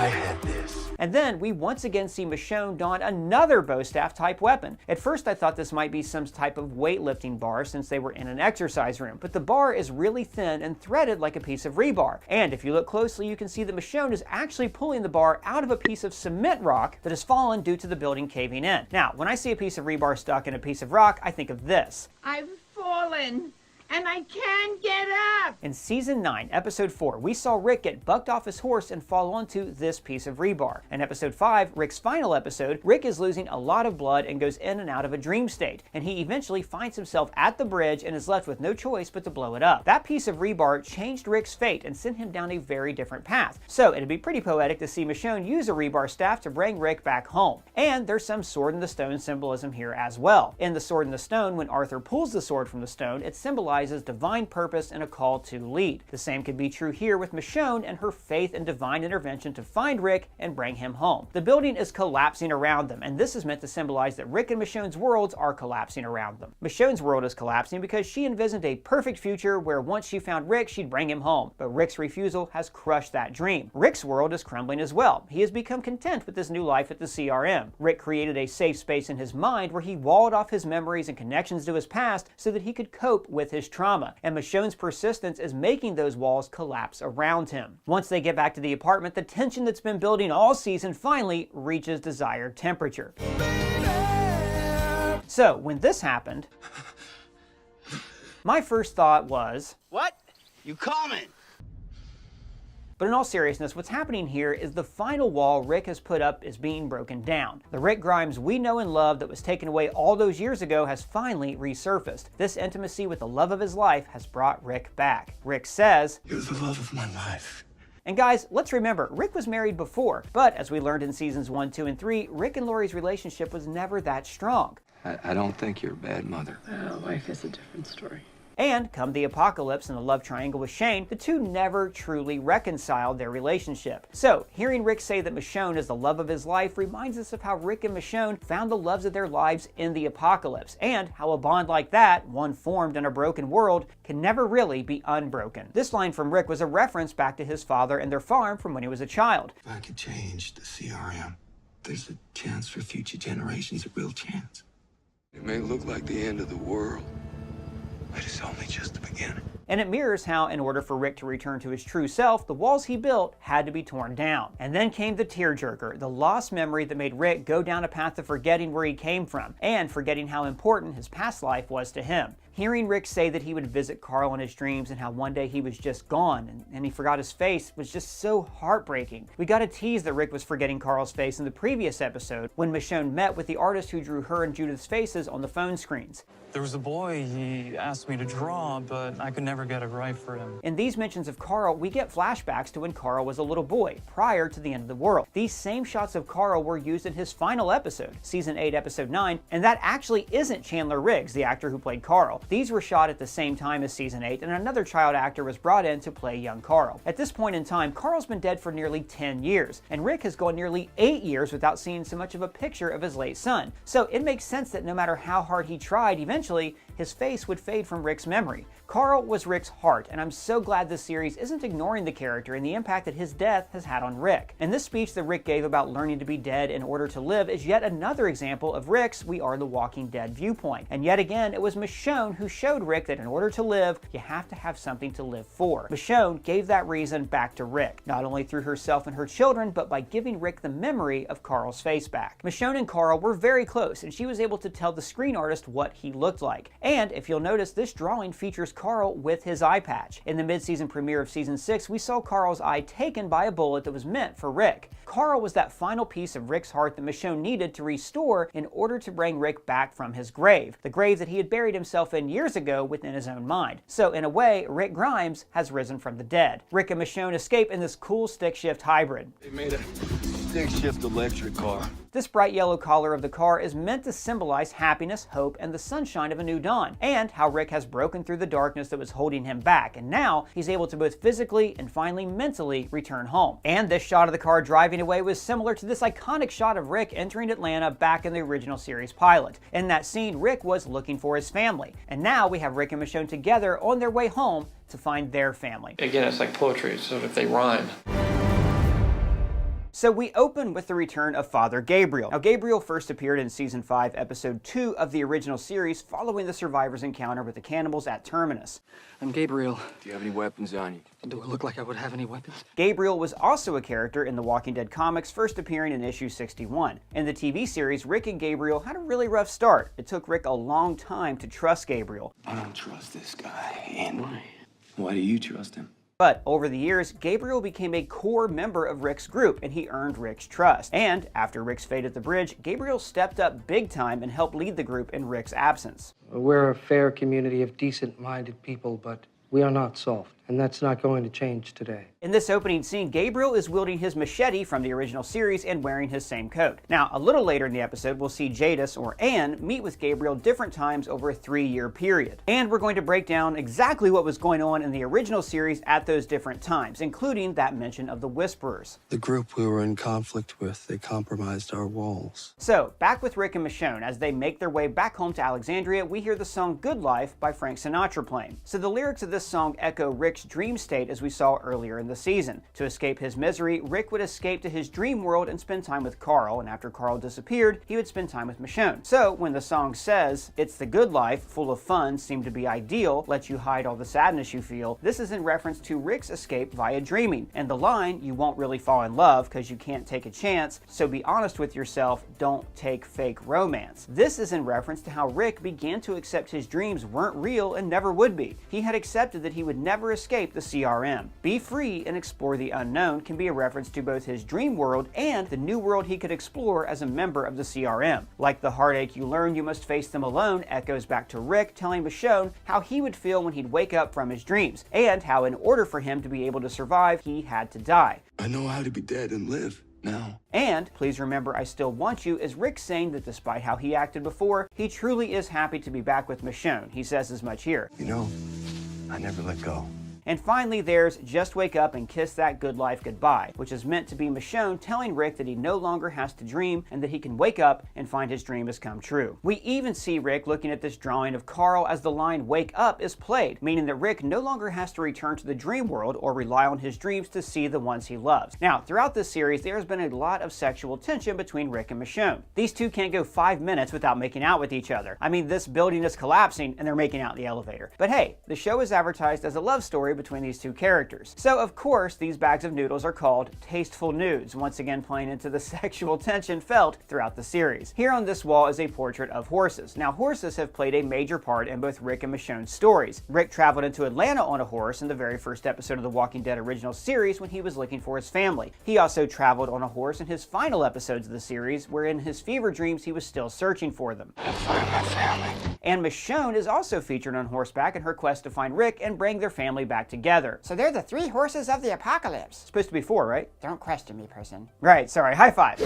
had this. And then we once again see Michonne don another bow staff type weapon. At first I thought this might be some type of weightlifting bar since they were in an exercise room, but the bar is really thin and threaded like a piece of rebar. And if you look closely, you can see that Michonne is actually pulling the bar out of a piece of cement rock that has fallen due to the building caving in. Now, when I see a piece of rebar stuck in a piece of rock, I think of this. I've fallen. And I can't get up! In Season 9, Episode 4, we saw Rick get bucked off his horse and fall onto this piece of rebar. In Episode 5, Rick's final episode, Rick is losing a lot of blood and goes in and out of a dream state, and he eventually finds himself at the bridge and is left with no choice but to blow it up. That piece of rebar changed Rick's fate and sent him down a very different path. So it'd be pretty poetic to see Michonne use a rebar staff to bring Rick back home. And there's some Sword in the Stone symbolism here as well. In the Sword in the Stone, when Arthur pulls the sword from the stone, it symbolizes divine purpose and a call to lead. The same could be true here with Michonne and her faith and divine intervention to find Rick and bring him home. The building is collapsing around them, and this is meant to symbolize that Rick and Michonne's worlds are collapsing around them. Michonne's world is collapsing because she envisioned a perfect future where once she found Rick, she'd bring him home, but Rick's refusal has crushed that dream. Rick's world is crumbling as well. He has become content with his new life at the CRM. Rick created a safe space in his mind where he walled off his memories and connections to his past so that he could cope with his trauma. And Michonne's persistence is making those walls collapse around him. Once they get back to the apartment, the tension that's been building all season finally reaches desired temperature. So, when this happened, my first thought was, what? You coming? But in all seriousness, what's happening here is the final wall Rick has put up is being broken down. The Rick Grimes we know and love that was taken away all those years ago has finally resurfaced. This intimacy with the love of his life has brought Rick back. Rick says, "You're the love of my life." And guys, let's remember, Rick was married before, but as we learned in seasons 1, 2, and 3, Rick and Lori's relationship was never that strong. I don't think you're a bad mother. Life is a different story. And come the apocalypse and the love triangle with Shane, the two never truly reconciled their relationship. So, hearing Rick say that Michonne is the love of his life reminds us of how Rick and Michonne found the loves of their lives in the apocalypse, and how a bond like that, one formed in a broken world, can never really be unbroken. This line from Rick was a reference back to his father and their farm from when he was a child. If I could change the CRM, there's a chance for future generations, a real chance. It may look like the end of the world, but it's only just the beginning. And it mirrors how, in order for Rick to return to his true self, the walls he built had to be torn down. And then came the tearjerker, the lost memory that made Rick go down a path of forgetting where he came from, and forgetting how important his past life was to him. Hearing Rick say that he would visit Carl in his dreams and how one day he was just gone and he forgot his face was just so heartbreaking. We got a tease that Rick was forgetting Carl's face in the previous episode when Michonne met with the artist who drew her and Judith's faces on the phone screens. There was a boy he asked me to draw, but I could never get it right for him. In these mentions of Carl, we get flashbacks to when Carl was a little boy, prior to the end of the world. These same shots of Carl were used in his final episode, Season 8, Episode 9, and that actually isn't Chandler Riggs, the actor who played Carl. These were shot at the same time as season 8, and another child actor was brought in to play young Carl. At this point in time, Carl's been dead for nearly 10 years, and Rick has gone nearly 8 years without seeing so much of a picture of his late son. So it makes sense that no matter how hard he tried, eventually his face would fade from Rick's memory. Carl was Rick's heart, and I'm so glad this series isn't ignoring the character and the impact that his death has had on Rick. And this speech that Rick gave about learning to be dead in order to live is yet another example of Rick's "We Are the Walking Dead" viewpoint. And yet again, it was Michonne who showed Rick that in order to live, you have to have something to live for. Michonne gave that reason back to Rick, not only through herself and her children, but by giving Rick the memory of Carl's face back. Michonne and Carl were very close, and she was able to tell the screen artist what he looked like. And if you'll notice, this drawing features Carl with his eye patch. In the mid-season premiere of season 6, we saw Carl's eye taken by a bullet that was meant for Rick. Carl was that final piece of Rick's heart that Michonne needed to restore in order to bring Rick back from his grave, the grave that he had buried himself in years ago within his own mind. So in a way, Rick Grimes has risen from the dead. Rick and Michonne escape in this cool stick-shift hybrid. They made a stick-shift electric car. This bright yellow color of the car is meant to symbolize happiness, hope, and the sunshine of a new dawn, and how Rick has broken through the darkness that was holding him back, and now he's able to both physically and finally mentally return home. And this shot of the car driving away was similar to this iconic shot of Rick entering Atlanta back in the original series pilot. In that scene, Rick was looking for his family, and now we have Rick and Michonne together on their way home to find their family. Again, it's like poetry, so if they rhyme. So we open with the return of Father Gabriel. Now, Gabriel first appeared in season 5, episode 2 of the original series, following the survivors' encounter with the cannibals at Terminus. I'm Gabriel. Do you have any weapons on you? Do I look like I would have any weapons? Gabriel was also a character in the Walking Dead comics, first appearing in issue 61. In the TV series, Rick and Gabriel had a really rough start. It took Rick a long time to trust Gabriel. I don't trust this guy. And why do you trust him? But over the years, Gabriel became a core member of Rick's group, and he earned Rick's trust. And after Rick's fate at the bridge, Gabriel stepped up big time and helped lead the group in Rick's absence. We're a fair community of decent-minded people, but we are not soft, and that's not going to change today. In this opening scene, Gabriel is wielding his machete from the original series and wearing his same coat. Now, a little later in the episode, we'll see Jadis, or Anne, meet with Gabriel different times over a 3-year period. And we're going to break down exactly what was going on in the original series at those different times, including that mention of the Whisperers. The group we were in conflict with, they compromised our walls. So, back with Rick and Michonne. As they make their way back home to Alexandria, we hear the song Good Life by Frank Sinatra playing. So the lyrics of this song echo Rick's dream state as we saw earlier in the season. To escape his misery, Rick would escape to his dream world and spend time with Carl, and after Carl disappeared, he would spend time with Michonne. So when the song says, "It's the good life, full of fun, seem to be ideal, let you hide all the sadness you feel," this is in reference to Rick's escape via dreaming, and the line, "You won't really fall in love because you can't take a chance, so be honest with yourself, don't take fake romance." This is in reference to how Rick began to accept his dreams weren't real and never would be. He had accepted that he would never escape the CRM. Be free and explore the unknown can be a reference to both his dream world and the new world he could explore as a member of the CRM. Like the heartache you learn you must face them alone echoes back to Rick telling Michonne how he would feel when he'd wake up from his dreams, and how in order for him to be able to survive, he had to die. I know how to be dead and live now. And please remember I still want you is Rick saying that despite how he acted before, he truly is happy to be back with Michonne. He says as much here. You know, I never let go. And finally, there's Just Wake Up and Kiss That Good Life Goodbye, which is meant to be Michonne telling Rick that he no longer has to dream and that he can wake up and find his dream has come true. We even see Rick looking at this drawing of Carl as the line "Wake Up" is played, meaning that Rick no longer has to return to the dream world or rely on his dreams to see the ones he loves. Now, throughout this series, there's been a lot of sexual tension between Rick and Michonne. These two can't go 5 minutes without making out with each other. I mean, this building is collapsing and they're making out in the elevator. But hey, the show is advertised as a love story between these two characters. So, of course, these bags of noodles are called tasteful nudes, once again playing into the sexual tension felt throughout the series. Here on this wall is a portrait of horses. Now, horses have played a major part in both Rick and Michonne's stories. Rick traveled into Atlanta on a horse in the very first episode of the Walking Dead original series when he was looking for his family. He also traveled on a horse in his final episodes of the series, where in his fever dreams he was still searching for them. I find my family. And Michonne is also featured on horseback in her quest to find Rick and bring their family back back together. So they're the 3 horses of the apocalypse. Supposed to be 4, right? Don't question me, person. Right, sorry, high five.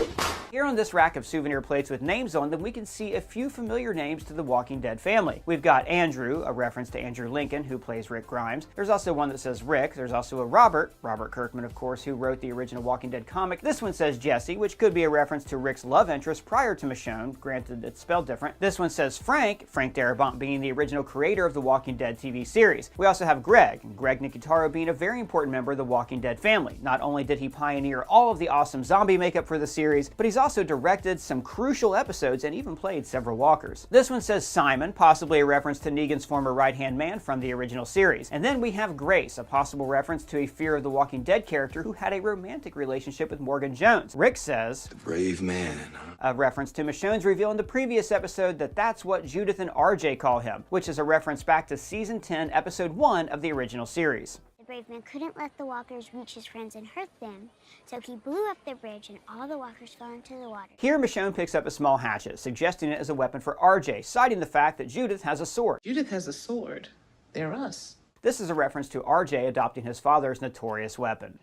Here on this rack of souvenir plates with names on them, we can see a few familiar names to the Walking Dead family. We've got Andrew, a reference to Andrew Lincoln, who plays Rick Grimes. There's also one that says Rick. There's also a Robert Kirkman, of course, who wrote the original Walking Dead comic. This one says Jesse, which could be a reference to Rick's love interest prior to Michonne, granted it's spelled different. This one says Frank Darabont being the original creator of the Walking Dead TV series. We also have Greg Nicotero being a very important member of the Walking Dead family. Not only did he pioneer all of the awesome zombie makeup for the series, but he's also directed some crucial episodes and even played several walkers. This one says Simon, possibly a reference to Negan's former right-hand man from the original series. And then we have Grace, a possible reference to a Fear of the Walking Dead character who had a romantic relationship with Morgan Jones. Rick says, "The brave man, huh?" A reference to Michonne's reveal in the previous episode that that's what Judith and RJ call him, which is a reference back to season 10, episode 1 of the original series. The brave man couldn't let the walkers reach his friends and hurt them, so he blew up the bridge and all the walkers fell into the water. Here, Michonne picks up a small hatchet, suggesting it as a weapon for RJ, citing the fact that Judith has a sword. Judith has a sword. They're us. This is a reference to RJ adopting his father's notorious weapon.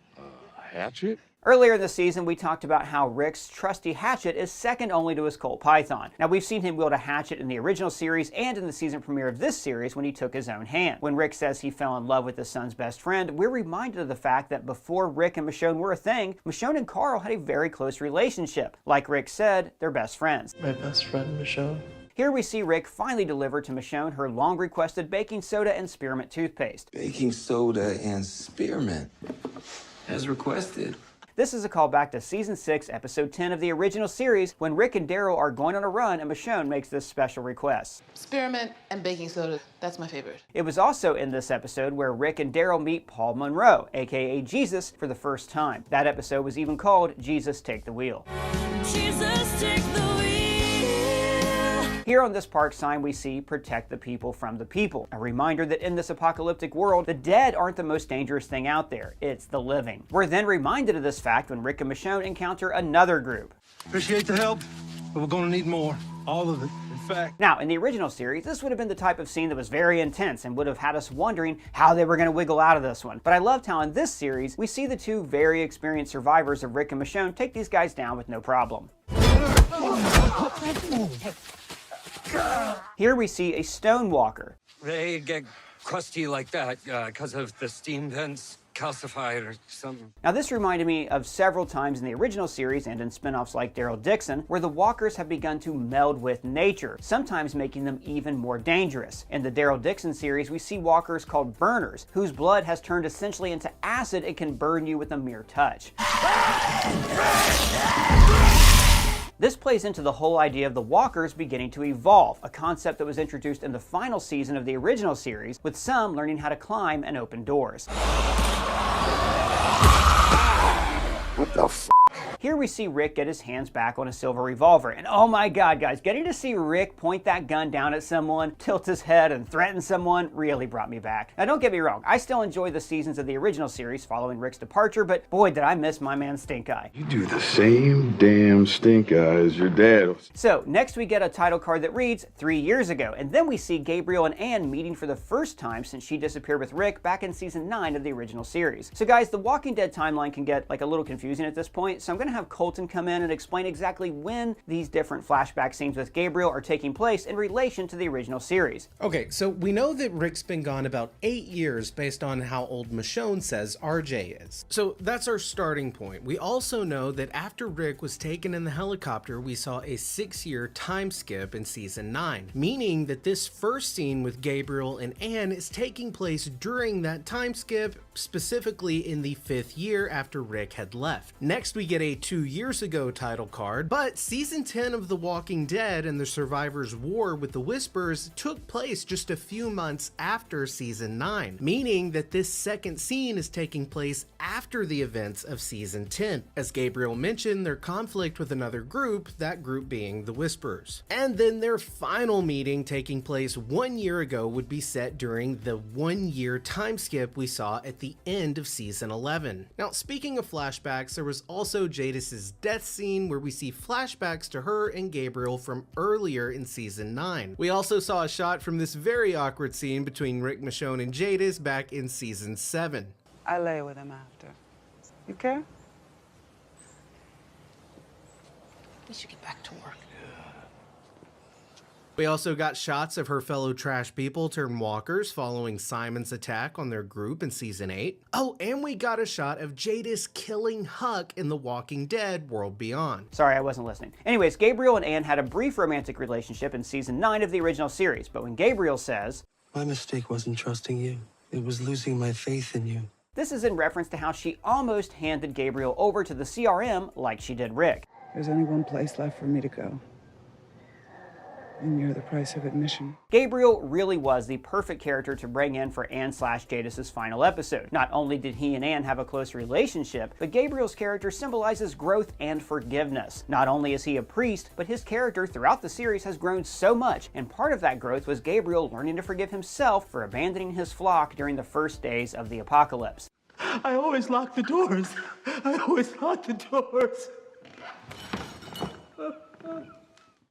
Hatchet? Earlier in the season, we talked about how Rick's trusty hatchet is second only to his Colt Python. Now, we've seen him wield a hatchet in the original series and in the season premiere of this series when he took his own hand. When Rick says he fell in love with his son's best friend, we're reminded of the fact that before Rick and Michonne were a thing, Michonne and Carl had a very close relationship. Like Rick said, they're best friends. My best friend, Michonne. Here we see Rick finally deliver to Michonne her long-requested baking soda and spearmint toothpaste. Baking soda and spearmint, as requested. This is a callback to Season 6, Episode 10 of the original series, when Rick and Daryl are going on a run and Michonne makes this special request. Spearmint and baking soda, that's my favorite. It was also in this episode where Rick and Daryl meet Paul Monroe, aka Jesus, for the first time. That episode was even called Jesus Take the Wheel. Jesus Take the Wheel. Here on this park sign we see Protect the People from the People. A reminder that in this apocalyptic world, the dead aren't the most dangerous thing out there, it's the living. We're then reminded of this fact when Rick and Michonne encounter another group. Appreciate the help, but we're gonna need more. All of it, in fact. Now, in the original series, this would have been the type of scene that was very intense and would have had us wondering how they were going to wiggle out of this one. But I loved how in this series, we see the two very experienced survivors of Rick and Michonne take these guys down with no problem. Here we see a stone walker. They get crusty like that because of the steam vents calcified or something. Now this reminded me of several times in the original series and in spin-offs like Daryl Dixon, where the walkers have begun to meld with nature, sometimes making them even more dangerous. In the Daryl Dixon series, we see walkers called burners, whose blood has turned essentially into acid and can burn you with a mere touch. This plays into the whole idea of the walkers beginning to evolve, a concept that was introduced in the final season of the original series, with some learning how to climb and open doors. What the f? Here we see Rick get his hands back on a silver revolver, and oh my god guys, getting to see Rick point that gun down at someone, tilt his head and threaten someone really brought me back. Now don't get me wrong, I still enjoy the seasons of the original series following Rick's departure, but boy did I miss my man Stink Eye. You do the same damn stink eye as your dad. So next we get a title card that reads 3 years ago, and then we see Gabriel and Anne meeting for the first time since she disappeared with Rick back in season 9 of the original series. So guys, the Walking Dead timeline can get like a little confusing at this point, so I'm gonna have Colton come in and explain exactly when these different flashback scenes with Gabriel are taking place in relation to the original series. Okay, so we know that Rick's been gone about 8 years based on how old Michonne says RJ is. So that's our starting point. We also know that after Rick was taken in the helicopter, we saw a 6-year time skip in season 9, meaning that this first scene with Gabriel and Anne is taking place during that time skip, specifically in the 5th year after Rick had left. Next, we get a 2 years ago title card, but season 10 of The Walking Dead and the Survivors' War with the Whispers took place just a few months after season 9, meaning that this second scene is taking place after the events of season 10. As Gabriel mentioned, their conflict with another group, that group being the Whispers. And then their final meeting taking place 1 year ago would be set during the 1 year time skip we saw at the the end of season 11. Now, speaking of flashbacks, there was also Jadis' death scene where we see flashbacks to her and Gabriel from earlier in season 9. We also saw a shot from this very awkward scene between Rick, Michonne, and Jadis back in season 7. I lay with him after. You care? We should get back to work. We also got shots of her fellow trash people turned walkers following Simon's attack on their group in season 8. Oh, and we got a shot of Jadis killing Huck in The Walking Dead World Beyond. Sorry, I wasn't listening. Anyways, Gabriel and Anne had a brief romantic relationship in season 9 of the original series, but when Gabriel says, My mistake wasn't trusting you. It was losing my faith in you. this is in reference to how she almost handed Gabriel over to the CRM like she did Rick. There's only one place left for me to go. And you're the price of admission. Gabriel really was the perfect character to bring in for Anne/Jadis' final episode. Not only did he and Anne have a close relationship, but Gabriel's character symbolizes growth and forgiveness. Not only is he a priest, but his character throughout the series has grown so much, and part of that growth was Gabriel learning to forgive himself for abandoning his flock during the first days of the apocalypse. I always lock the doors. I always lock the doors.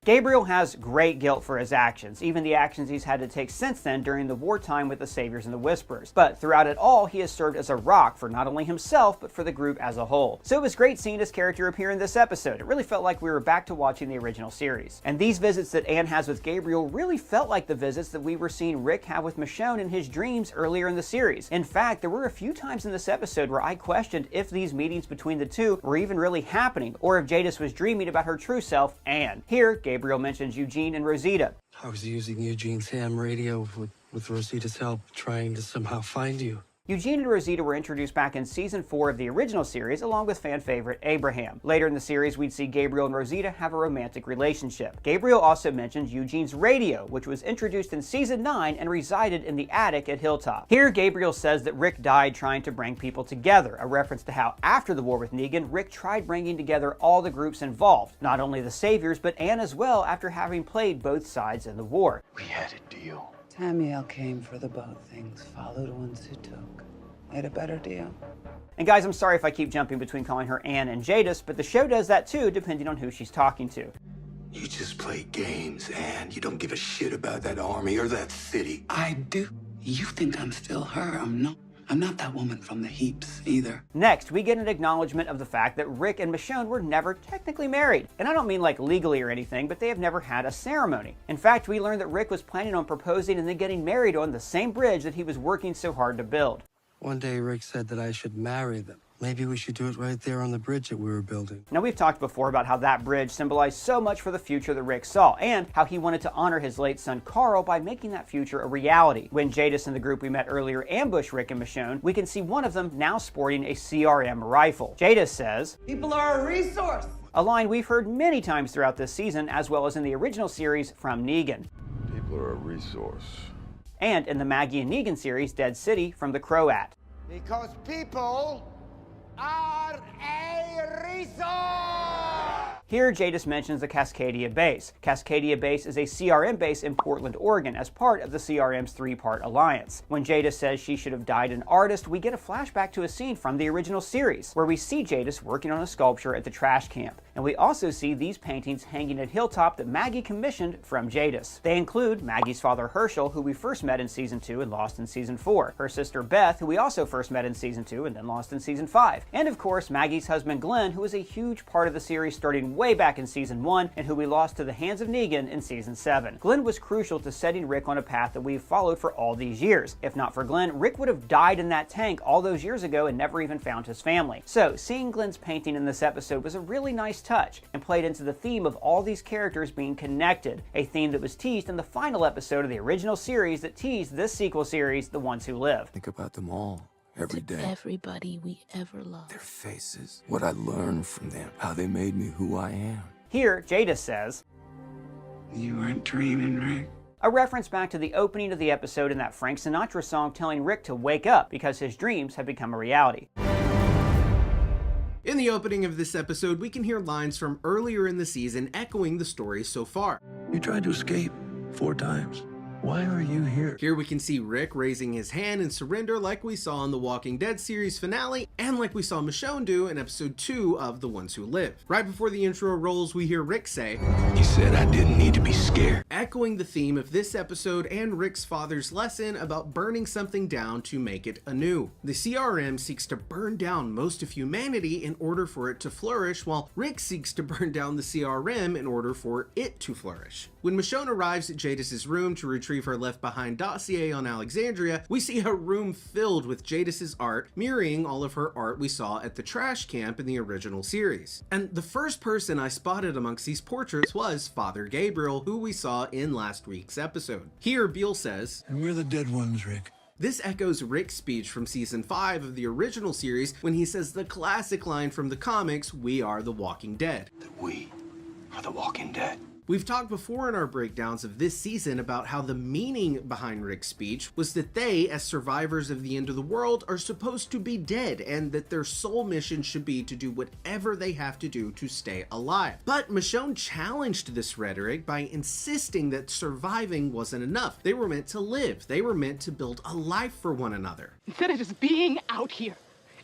Gabriel has great guilt for his actions, even the actions he's had to take since then during the wartime with the Saviors and the Whisperers. But throughout it all, he has served as a rock for not only himself, but for the group as a whole. So it was great seeing his character appear in this episode. It really felt like we were back to watching the original series. And these visits that Anne has with Gabriel really felt like the visits that we were seeing Rick have with Michonne in his dreams earlier in the series. In fact, there were a few times in this episode where I questioned if these meetings between the two were even really happening, or if Jadis was dreaming about her true self, Anne. Here, Gabriel mentions Eugene and Rosita. I was using Eugene's ham radio with Rosita's help, trying to somehow find you. Eugene and Rosita were introduced back in season 4 of the original series, along with fan favorite Abraham. Later in the series, we'd see Gabriel and Rosita have a romantic relationship. Gabriel also mentions Eugene's radio, which was introduced in season 9 and resided in the attic at Hilltop. Here, Gabriel says that Rick died trying to bring people together, a reference to how after the war with Negan, Rick tried bringing together all the groups involved, not only the Saviors, but Anne as well, after having played both sides in the war. We had a deal. Tamiel came for the boat things, followed ones who took. Made a better deal. And guys, I'm sorry if I keep jumping between calling her Anne and Jadis, but the show does that too, depending on who she's talking to. You just play games, and you don't give a shit about that army or that city. I do. You think I'm still her. I'm not that woman from the heaps either. Next, we get an acknowledgement of the fact that Rick and Michonne were never technically married. And I don't mean like legally or anything, but they have never had a ceremony. In fact, we learned that Rick was planning on proposing and then getting married on the same bridge that he was working so hard to build. One day, Rick said that I should marry them. Maybe we should do it right there on the bridge that we were building. Now, we've talked before about how that bridge symbolized so much for the future that Rick saw, and how he wanted to honor his late son Carl by making that future a reality. When Jadis and the group we met earlier ambush Rick and Michonne, we can see one of them now sporting a CRM rifle. Jadis says, People are a resource. a line we've heard many times throughout this season, as well as in the original series from Negan. People are a resource. And in the Maggie and Negan series, Dead City, from the Croat. Because people are a resource! Here, Jadis mentions the Cascadia base. Cascadia base is a CRM base in Portland, Oregon, as part of the CRM's 3-part alliance. When Jadis says she should have died an artist, we get a flashback to a scene from the original series, where we see Jadis working on a sculpture at the trash camp. And we also see these paintings hanging at Hilltop that Maggie commissioned from Jadis. They include Maggie's father Herschel, who we first met in season 2 and lost in season 4, her sister Beth, who we also first met in season 2 and then lost in season 5, and of course Maggie's husband Glenn, who was a huge part of the series starting way back in season 1 and who we lost to the hands of Negan in season 7. Glenn was crucial to setting Rick on a path that we've followed for all these years. If not for Glenn, Rick would have died in that tank all those years ago and never even found his family. So seeing Glenn's painting in this episode was a really nice touch and played into the theme of all these characters being connected, a theme that was teased in the final episode of the original series that teased this sequel series, The Ones Who Live. Think about them all. Every day. Everybody we ever loved. Their faces. What I learned from them. How they made me who I am. Here, Jadis says, You weren't dreaming, Rick. a reference back to the opening of the episode in that Frank Sinatra song telling Rick to wake up because his dreams had become a reality. In the opening of this episode, we can hear lines from earlier in the season echoing the story so far. You tried to escape 4 times. Why are you here? Here we can see Rick raising his hand in surrender like we saw in the Walking Dead series finale and like we saw Michonne do in episode 2 of The Ones Who Live. Right before the intro rolls, we hear Rick say, "You said I didn't need to be scared." Echoing the theme of this episode and Rick's father's lesson about burning something down to make it anew. The CRM seeks to burn down most of humanity in order for it to flourish, while Rick seeks to burn down the CRM in order for it to flourish. When Michonne arrives at Jadis's room to retrieve her left-behind dossier on Alexandria, we see a room filled with Jadis's art, mirroring all of her art we saw at the trash camp in the original series. And the first person I spotted amongst these portraits was Father Gabriel, who we saw in last week's episode. Here, Beale says, "And we're the dead ones, Rick." This echoes Rick's speech from season 5 of the original series when he says the classic line from the comics, "We are the Walking Dead." We are the Walking Dead. We've talked before in our breakdowns of this season about how the meaning behind Rick's speech was that they, as survivors of the end of the world, are supposed to be dead, and that their sole mission should be to do whatever they have to do to stay alive. But Michonne challenged this rhetoric by insisting that surviving wasn't enough. They were meant to live. They were meant to build a life for one another. Instead of just being out here,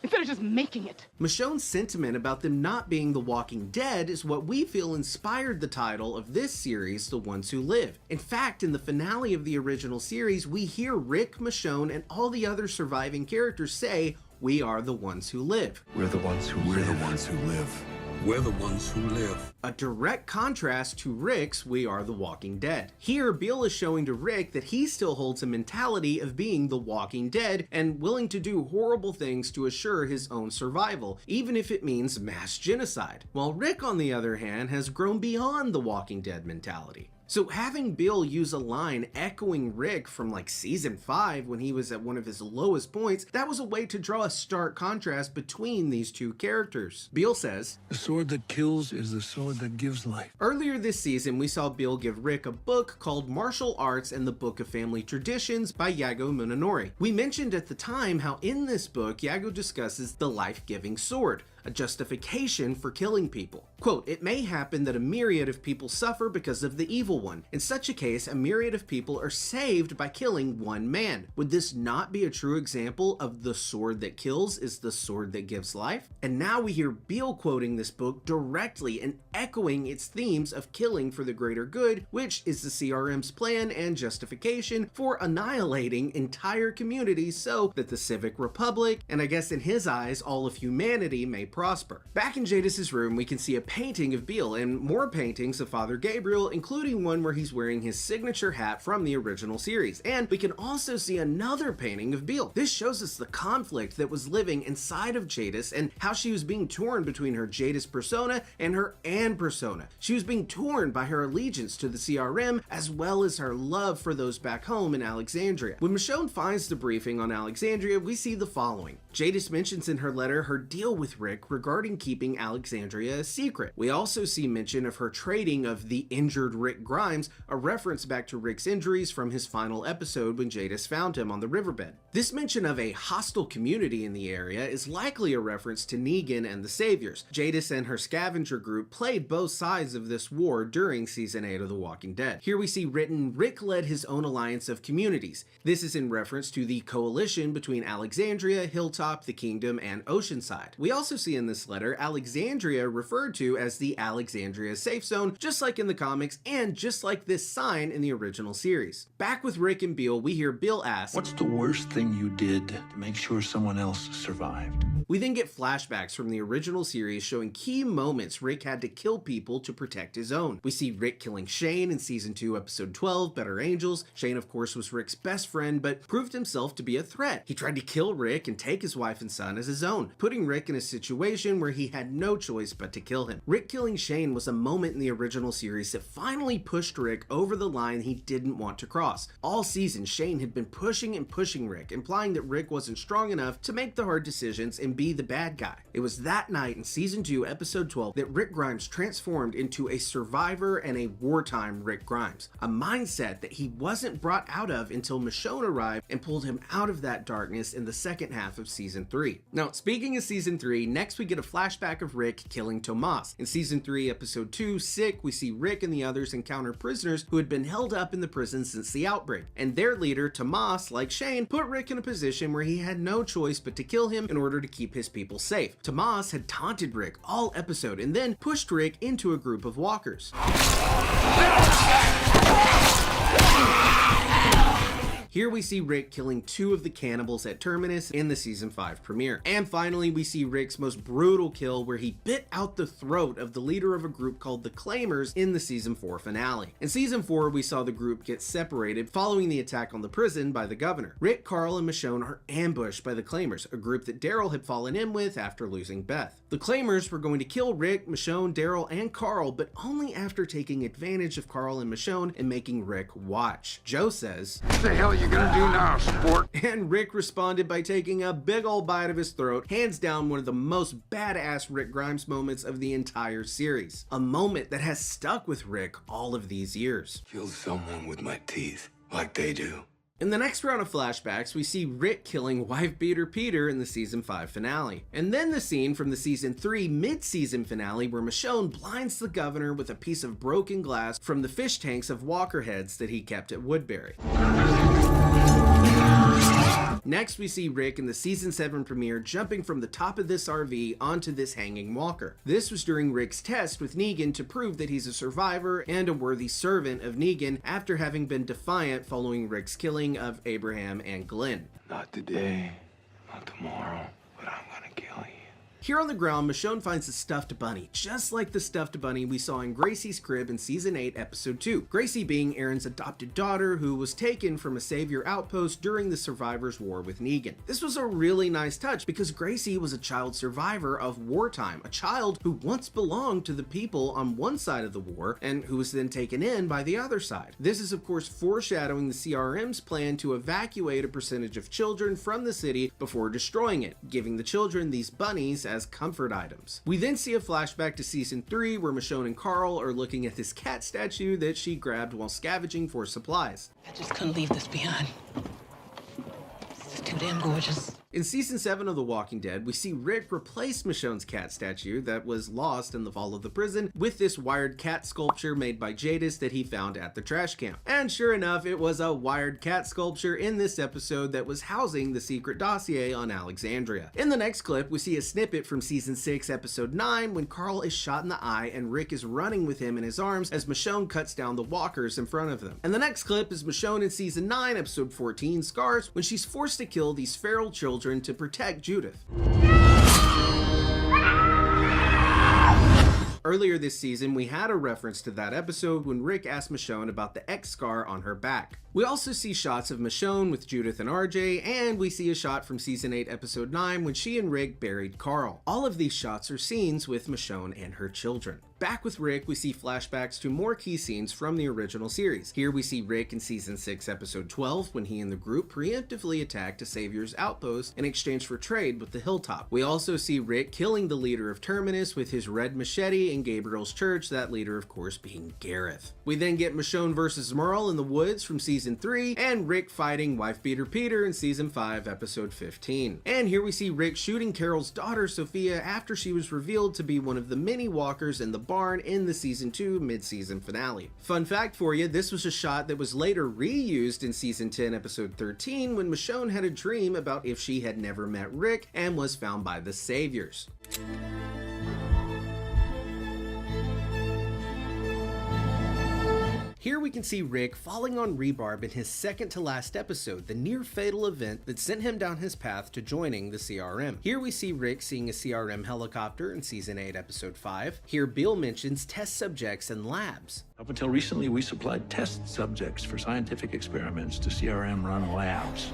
instead of just making it. Michonne's sentiment about them not being the Walking Dead is what we feel inspired the title of this series, The Ones Who Live. In fact, in the finale of the original series, we hear Rick, Michonne, and all the other surviving characters say, "We are the ones who live." We're the ones who live. We're the ones who live. We're the ones who live. A direct contrast to Rick's "We are the Walking Dead." Here, Beale is showing to Rick that he still holds a mentality of being the Walking Dead and willing to do horrible things to assure his own survival, even if it means mass genocide. While Rick, on the other hand, has grown beyond the Walking Dead mentality. So having Beale use a line echoing Rick from like season 5 when he was at one of his lowest points, that was a way to draw a stark contrast between these two characters. Beale says, "The sword that kills is the sword that gives life." Earlier this season, we saw Beale give Rick a book called Martial Arts and the Book of Family Traditions by Yago Munenori. We mentioned at the time how in this book, Yago discusses the life-giving sword, a justification for killing people. Quote, "It may happen that a myriad of people suffer because of the evil one. In such a case, a myriad of people are saved by killing one man. Would this not be a true example of the sword that kills is the sword that gives life?" And now we hear Beale quoting this book directly and echoing its themes of killing for the greater good, which is the CRM's plan and justification for annihilating entire communities so that the Civic Republic, and I guess in his eyes, all of humanity, may prosper. Back in Jadis's room, we can see a painting of Beale and more paintings of Father Gabriel, including one where he's wearing his signature hat from the original series. And we can also see another painting of Beale. This shows us the conflict that was living inside of Jadis and how she was being torn between her Jadis persona and her Anne persona. She was being torn by her allegiance to the CRM as well as her love for those back home in Alexandria. When Michonne finds the briefing on Alexandria, we see the following. Jadis mentions in her letter her deal with Rick regarding keeping Alexandria a secret. We also see mention of her trading of the injured Rick Grimes, a reference back to Rick's injuries from his final episode when Jadis found him on the riverbed. This mention of a hostile community in the area is likely a reference to Negan and the Saviors. Jadis and her scavenger group played both sides of this war during season 8 of The Walking Dead. Here we see written, Rick led his own alliance of communities. This is in reference to the coalition between Alexandria, Hilltop, the Kingdom, and Oceanside. We also see in this letter Alexandria referred to as the Alexandria Safe Zone, just like in the comics and just like this sign in the original series. Back with Rick and Beale, we hear Beale ask, "What's the worst thing you did to make sure someone else survived?" We then get flashbacks from the original series showing key moments Rick had to kill people to protect his own. We see Rick killing Shane in season 2 episode 12, Better Angels. Shane of course was Rick's best friend but proved himself to be a threat. He tried to kill Rick and take his wife and son as his own, putting Rick in a situation where he had no choice but to kill him. Rick killing Shane was a moment in the original series that finally pushed Rick over the line he didn't want to cross. All season, Shane had been pushing and pushing Rick, implying that Rick wasn't strong enough to make the hard decisions and be the bad guy. It was that night in season 2, episode 12, that Rick Grimes transformed into a survivor and a wartime Rick Grimes, a mindset that he wasn't brought out of until Michonne arrived and pulled him out of that darkness in the second half of season 3. Now, speaking of season 3, next Next, we get a flashback of Rick killing Tomas. In Season 3, Episode 2, Sick, we see Rick and the others encounter prisoners who had been held up in the prison since the outbreak. And their leader, Tomas, like Shane, put Rick in a position where he had no choice but to kill him in order to keep his people safe. Tomas had taunted Rick all episode and then pushed Rick into a group of walkers. Here we see Rick killing 2 of the cannibals at Terminus in the Season 5 premiere. And finally, we see Rick's most brutal kill where he bit out the throat of the leader of a group called the Claimers in the Season 4 finale. In Season 4, we saw the group get separated following the attack on the prison by the governor. Rick, Carl, and Michonne are ambushed by the Claimers, a group that Daryl had fallen in with after losing Beth. The Claimers were going to kill Rick, Michonne, Daryl, and Carl, but only after taking advantage of Carl and Michonne and making Rick watch. Joe says, "What the hell are you gonna do now, sport?" And Rick responded by taking a big old bite of his throat, hands down one of the most badass Rick Grimes moments of the entire series. A moment that has stuck with Rick all of these years. Kill someone with my teeth, like they do. In the next round of flashbacks, we see Rick killing wife-beater Peter in the Season 5 finale. And then the scene from the Season 3 mid-season finale where Michonne blinds the governor with a piece of broken glass from the fish tanks of walker heads that he kept at Woodbury. Next, we see Rick in the Season 7 premiere jumping from the top of this RV onto this hanging walker. This was during Rick's test with Negan to prove that he's a survivor and a worthy servant of Negan after having been defiant following Rick's killing of Abraham and Glenn. Not today, not tomorrow, but I'm gonna kill you. Here on the ground, Michonne finds a stuffed bunny, just like the stuffed bunny we saw in Gracie's crib in Season 8, Episode 2. Gracie being Aaron's adopted daughter who was taken from a savior outpost during the survivors' war with Negan. This was a really nice touch because Gracie was a child survivor of wartime, a child who once belonged to the people on one side of the war and who was then taken in by the other side. This is of course foreshadowing the CRM's plan to evacuate a percentage of children from the city before destroying it, giving the children these bunnies as comfort items. We then see a flashback to Season 3 where Michonne and Carl are looking at this cat statue that she grabbed while scavenging for supplies. I just couldn't leave this behind. This is too damn gorgeous. In Season 7 of The Walking Dead, we see Rick replace Michonne's cat statue that was lost in the fall of the prison with this wired cat sculpture made by Jadis that he found at the trash camp. And sure enough, it was a wired cat sculpture in this episode that was housing the secret dossier on Alexandria. In the next clip, we see a snippet from Season 6, Episode 9 when Carl is shot in the eye and Rick is running with him in his arms as Michonne cuts down the walkers in front of them. And the next clip is Michonne in Season 9, Episode 14, Scars, when she's forced to kill these feral children to protect Judith. Earlier this season, we had a reference to that episode when Rick asked Michonne about the X scar on her back. We also see shots of Michonne with Judith and RJ, and we see a shot from Season 8, Episode 9 when she and Rick buried Carl. All of these shots are scenes with Michonne and her children. Back with Rick, we see flashbacks to more key scenes from the original series. Here we see Rick in Season 6, Episode 12, when he and the group preemptively attacked a Savior's outpost in exchange for trade with the Hilltop. We also see Rick killing the leader of Terminus with his red machete in Gabriel's church, that leader of course being Gareth. We then get Michonne versus Merle in the woods from Season 3, and Rick fighting wife-beater Peter in Season 5, Episode 15. And here we see Rick shooting Carol's daughter Sophia after she was revealed to be one of the many walkers in the barn in the Season 2 mid-season finale. Fun fact for you, this was a shot that was later reused in Season 10, Episode 13 when Michonne had a dream about if she had never met Rick and was found by the Saviors. Here we can see Rick falling on rebarb in his second to last episode, the near fatal event that sent him down his path to joining the CRM. Here we see Rick seeing a CRM helicopter in Season 8, Episode 5. Here Bill mentions test subjects and labs. Up until recently, we supplied test subjects for scientific experiments to CRM-run labs.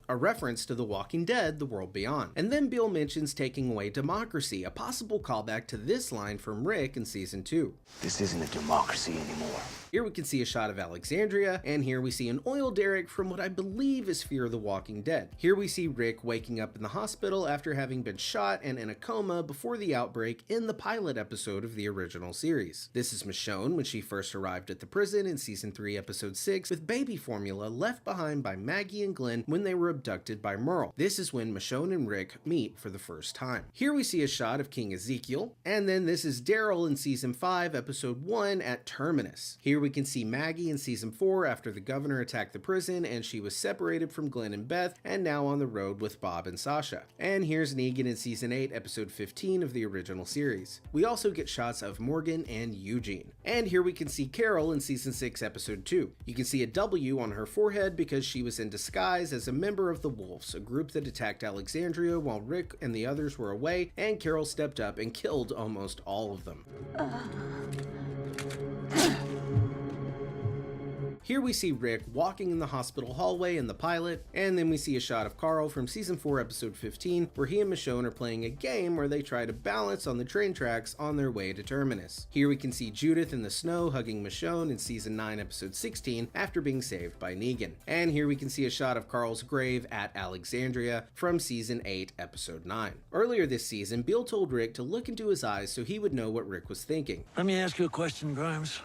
A reference to The Walking Dead, The World Beyond. And then Bill mentions taking away democracy, a possible callback to this line from Rick in Season 2. This isn't a democracy anymore. Here we can see a shot of Alexandria, and here we see an oil derrick from what I believe is Fear the Walking Dead. Here we see Rick waking up in the hospital after having been shot and in a coma before the outbreak in the pilot episode of the original series. This is Michonne when she first arrived at the prison in Season 3, Episode 6, with baby formula left behind by Maggie and Glenn when they were abducted by Merle. This is when Michonne and Rick meet for the first time. Here we see a shot of King Ezekiel, and then this is Daryl in Season 5, Episode 1 at Terminus. Here we can see Maggie in Season 4 after the governor attacked the prison and she was separated from Glenn and Beth and now on the road with Bob and Sasha. And here's Negan in Season 8, Episode 15 of the original series. We also get shots of Morgan and Eugene. And here we can see Carol in Season 6, Episode 2. You can see a W on her forehead because she was in disguise as a member of the Wolves, a group that attacked Alexandria while Rick and the others were away, and Carol stepped up and killed almost all of them. Here we see Rick walking in the hospital hallway in the pilot, and then we see a shot of Carl from Season 4, Episode 15, where he and Michonne are playing a game where they try to balance on the train tracks on their way to Terminus. Here we can see Judith in the snow hugging Michonne in Season 9, Episode 16, after being saved by Negan. And here we can see a shot of Carl's grave at Alexandria from Season 8, Episode 9. Earlier this season, Bill told Rick to look into his eyes so he would know what Rick was thinking. Let me ask you a question, Grimes.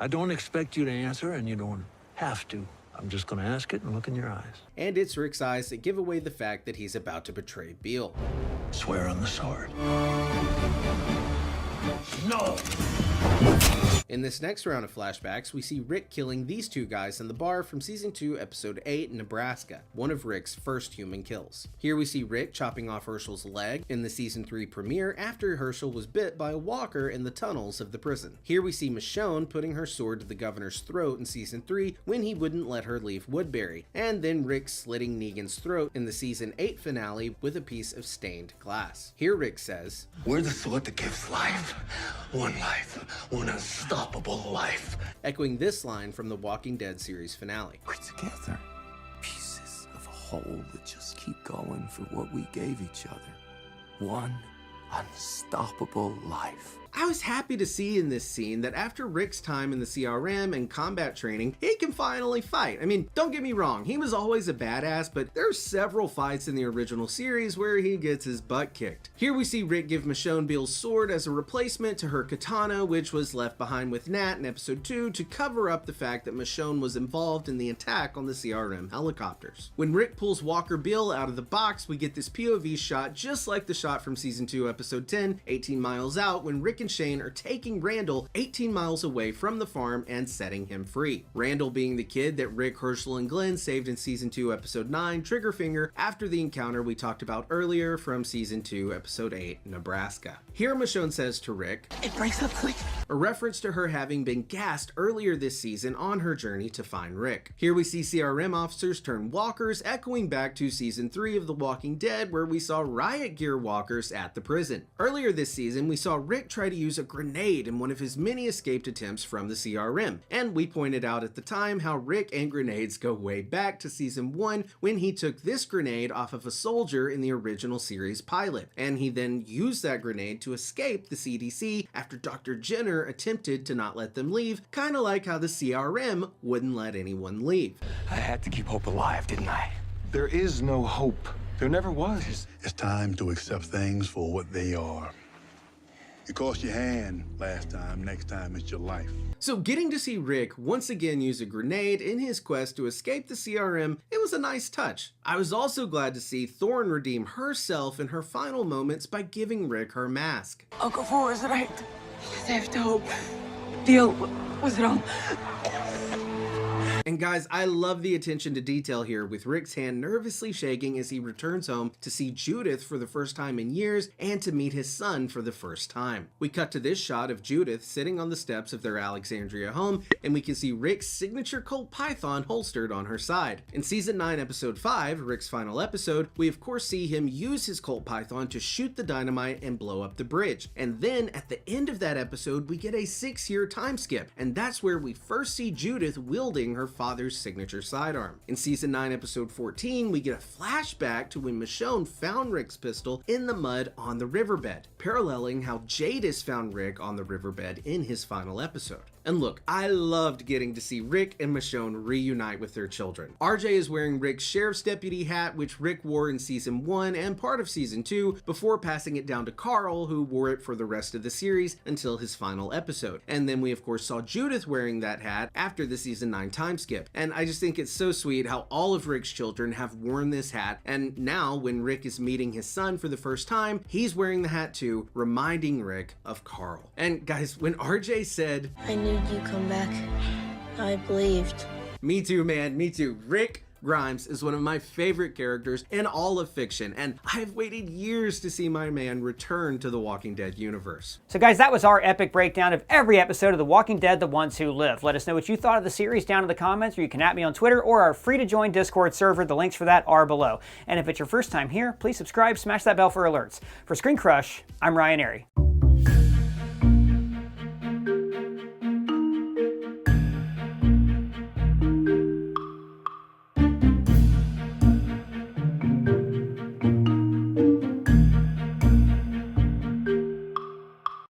I don't expect you to answer, and you don't have to. I'm just gonna ask it and look in your eyes. And it's Rick's eyes that give away the fact that he's about to betray Beale. Swear on the sword. No! In this next round of flashbacks, we see Rick killing these two guys in the bar from Season 2, Episode 8, Nebraska, one of Rick's first human kills. Here we see Rick chopping off Herschel's leg in the Season 3 premiere after Herschel was bit by a walker in the tunnels of the prison. Here we see Michonne putting her sword to the governor's throat in Season 3 when he wouldn't let her leave Woodbury, and then Rick slitting Negan's throat in the Season 8 finale with a piece of stained glass. Here Rick says, "We're the sword that gives life, one unstoppable life." Echoing this line from the Walking Dead series finale. We're together, pieces of a whole that just keep going for what we gave each other. One unstoppable life. I was happy to see in this scene that after Rick's time in the CRM and combat training, he can finally fight. I mean, don't get me wrong, he was always a badass, but there's several fights in the original series where he gets his butt kicked. Here we see Rick give Michonne Beale's sword as a replacement to her katana, which was left behind with Nat in Episode 2 to cover up the fact that Michonne was involved in the attack on the CRM helicopters. When Rick pulls Walker Beale out of the box, we get this POV shot just like the shot from Season 2, Episode 10, 18 Miles Out, when Rick and Shane are taking Randall 18 miles away from the farm and setting him free. Randall being the kid that Rick, Herschel, and Glenn saved in Season 2, Episode 9, Triggerfinger, after the encounter we talked about earlier from Season 2, Episode 8, Nebraska. Here Michonne says to Rick, "It breaks up quick." A reference to her having been gassed earlier this season on her journey to find Rick. Here we see CRM officers turn walkers, echoing back to Season 3 of The Walking Dead, where we saw riot gear walkers at the prison. Earlier this season, we saw Rick try to use a grenade in one of his many escaped attempts from the CRM, and we pointed out at the time how Rick and grenades go way back to Season 1 when he took this grenade off of a soldier in the original series pilot, and he then used that grenade to escape the CDC after Dr. Jenner attempted to not let them leave, kind of like how the CRM wouldn't let anyone leave. I had to keep hope alive, didn't I? There is no hope. There never was. It's time to accept things for what they are. It cost your hand last time, next time it's your life. So getting to see Rick once again use a grenade in his quest to escape the CRM, it was a nice touch. I was also glad to see Thorne redeem herself in her final moments by giving Rick her mask. Uncle Fu was right. They have to hope. Beale was wrong. And guys, I love the attention to detail here, with Rick's hand nervously shaking as he returns home to see Judith for the first time in years and to meet his son for the first time. We cut to this shot of Judith sitting on the steps of their Alexandria home, and we can see Rick's signature Colt Python holstered on her side. In Season 9, Episode 5, Rick's final episode, we of course see him use his Colt Python to shoot the dynamite and blow up the bridge. And then at the end of that episode, we get a 6-year time skip, and that's where we first see Judith wielding her father's signature sidearm. In Season 9, Episode 14, we get a flashback to when Michonne found Rick's pistol in the mud on the riverbed, paralleling how Jadis found Rick on the riverbed in his final episode. And look, I loved getting to see Rick and Michonne reunite with their children. RJ is wearing Rick's sheriff's deputy hat, which Rick wore in Season 1 and part of Season 2, before passing it down to Carl, who wore it for the rest of the series until his final episode. And then we of course saw Judith wearing that hat after the Season 9 time skip. And I just think it's so sweet how all of Rick's children have worn this hat, and now when Rick is meeting his son for the first time, he's wearing the hat too, reminding Rick of Carl. And guys, when RJ said, I knew you'd come back, I believed. Me too, man, me too. Rick Grimes is one of my favorite characters in all of fiction, and I've waited years to see my man return to the Walking Dead universe. So guys, that was our epic breakdown of every episode of The Walking Dead: The Ones Who Live. Let us know what you thought of the series down in the comments, or you can at me on Twitter or our free-to-join Discord server. The links for that are below. And if it's your first time here, please subscribe, smash that bell for alerts. For ScreenCrush, I'm Ryan Airy.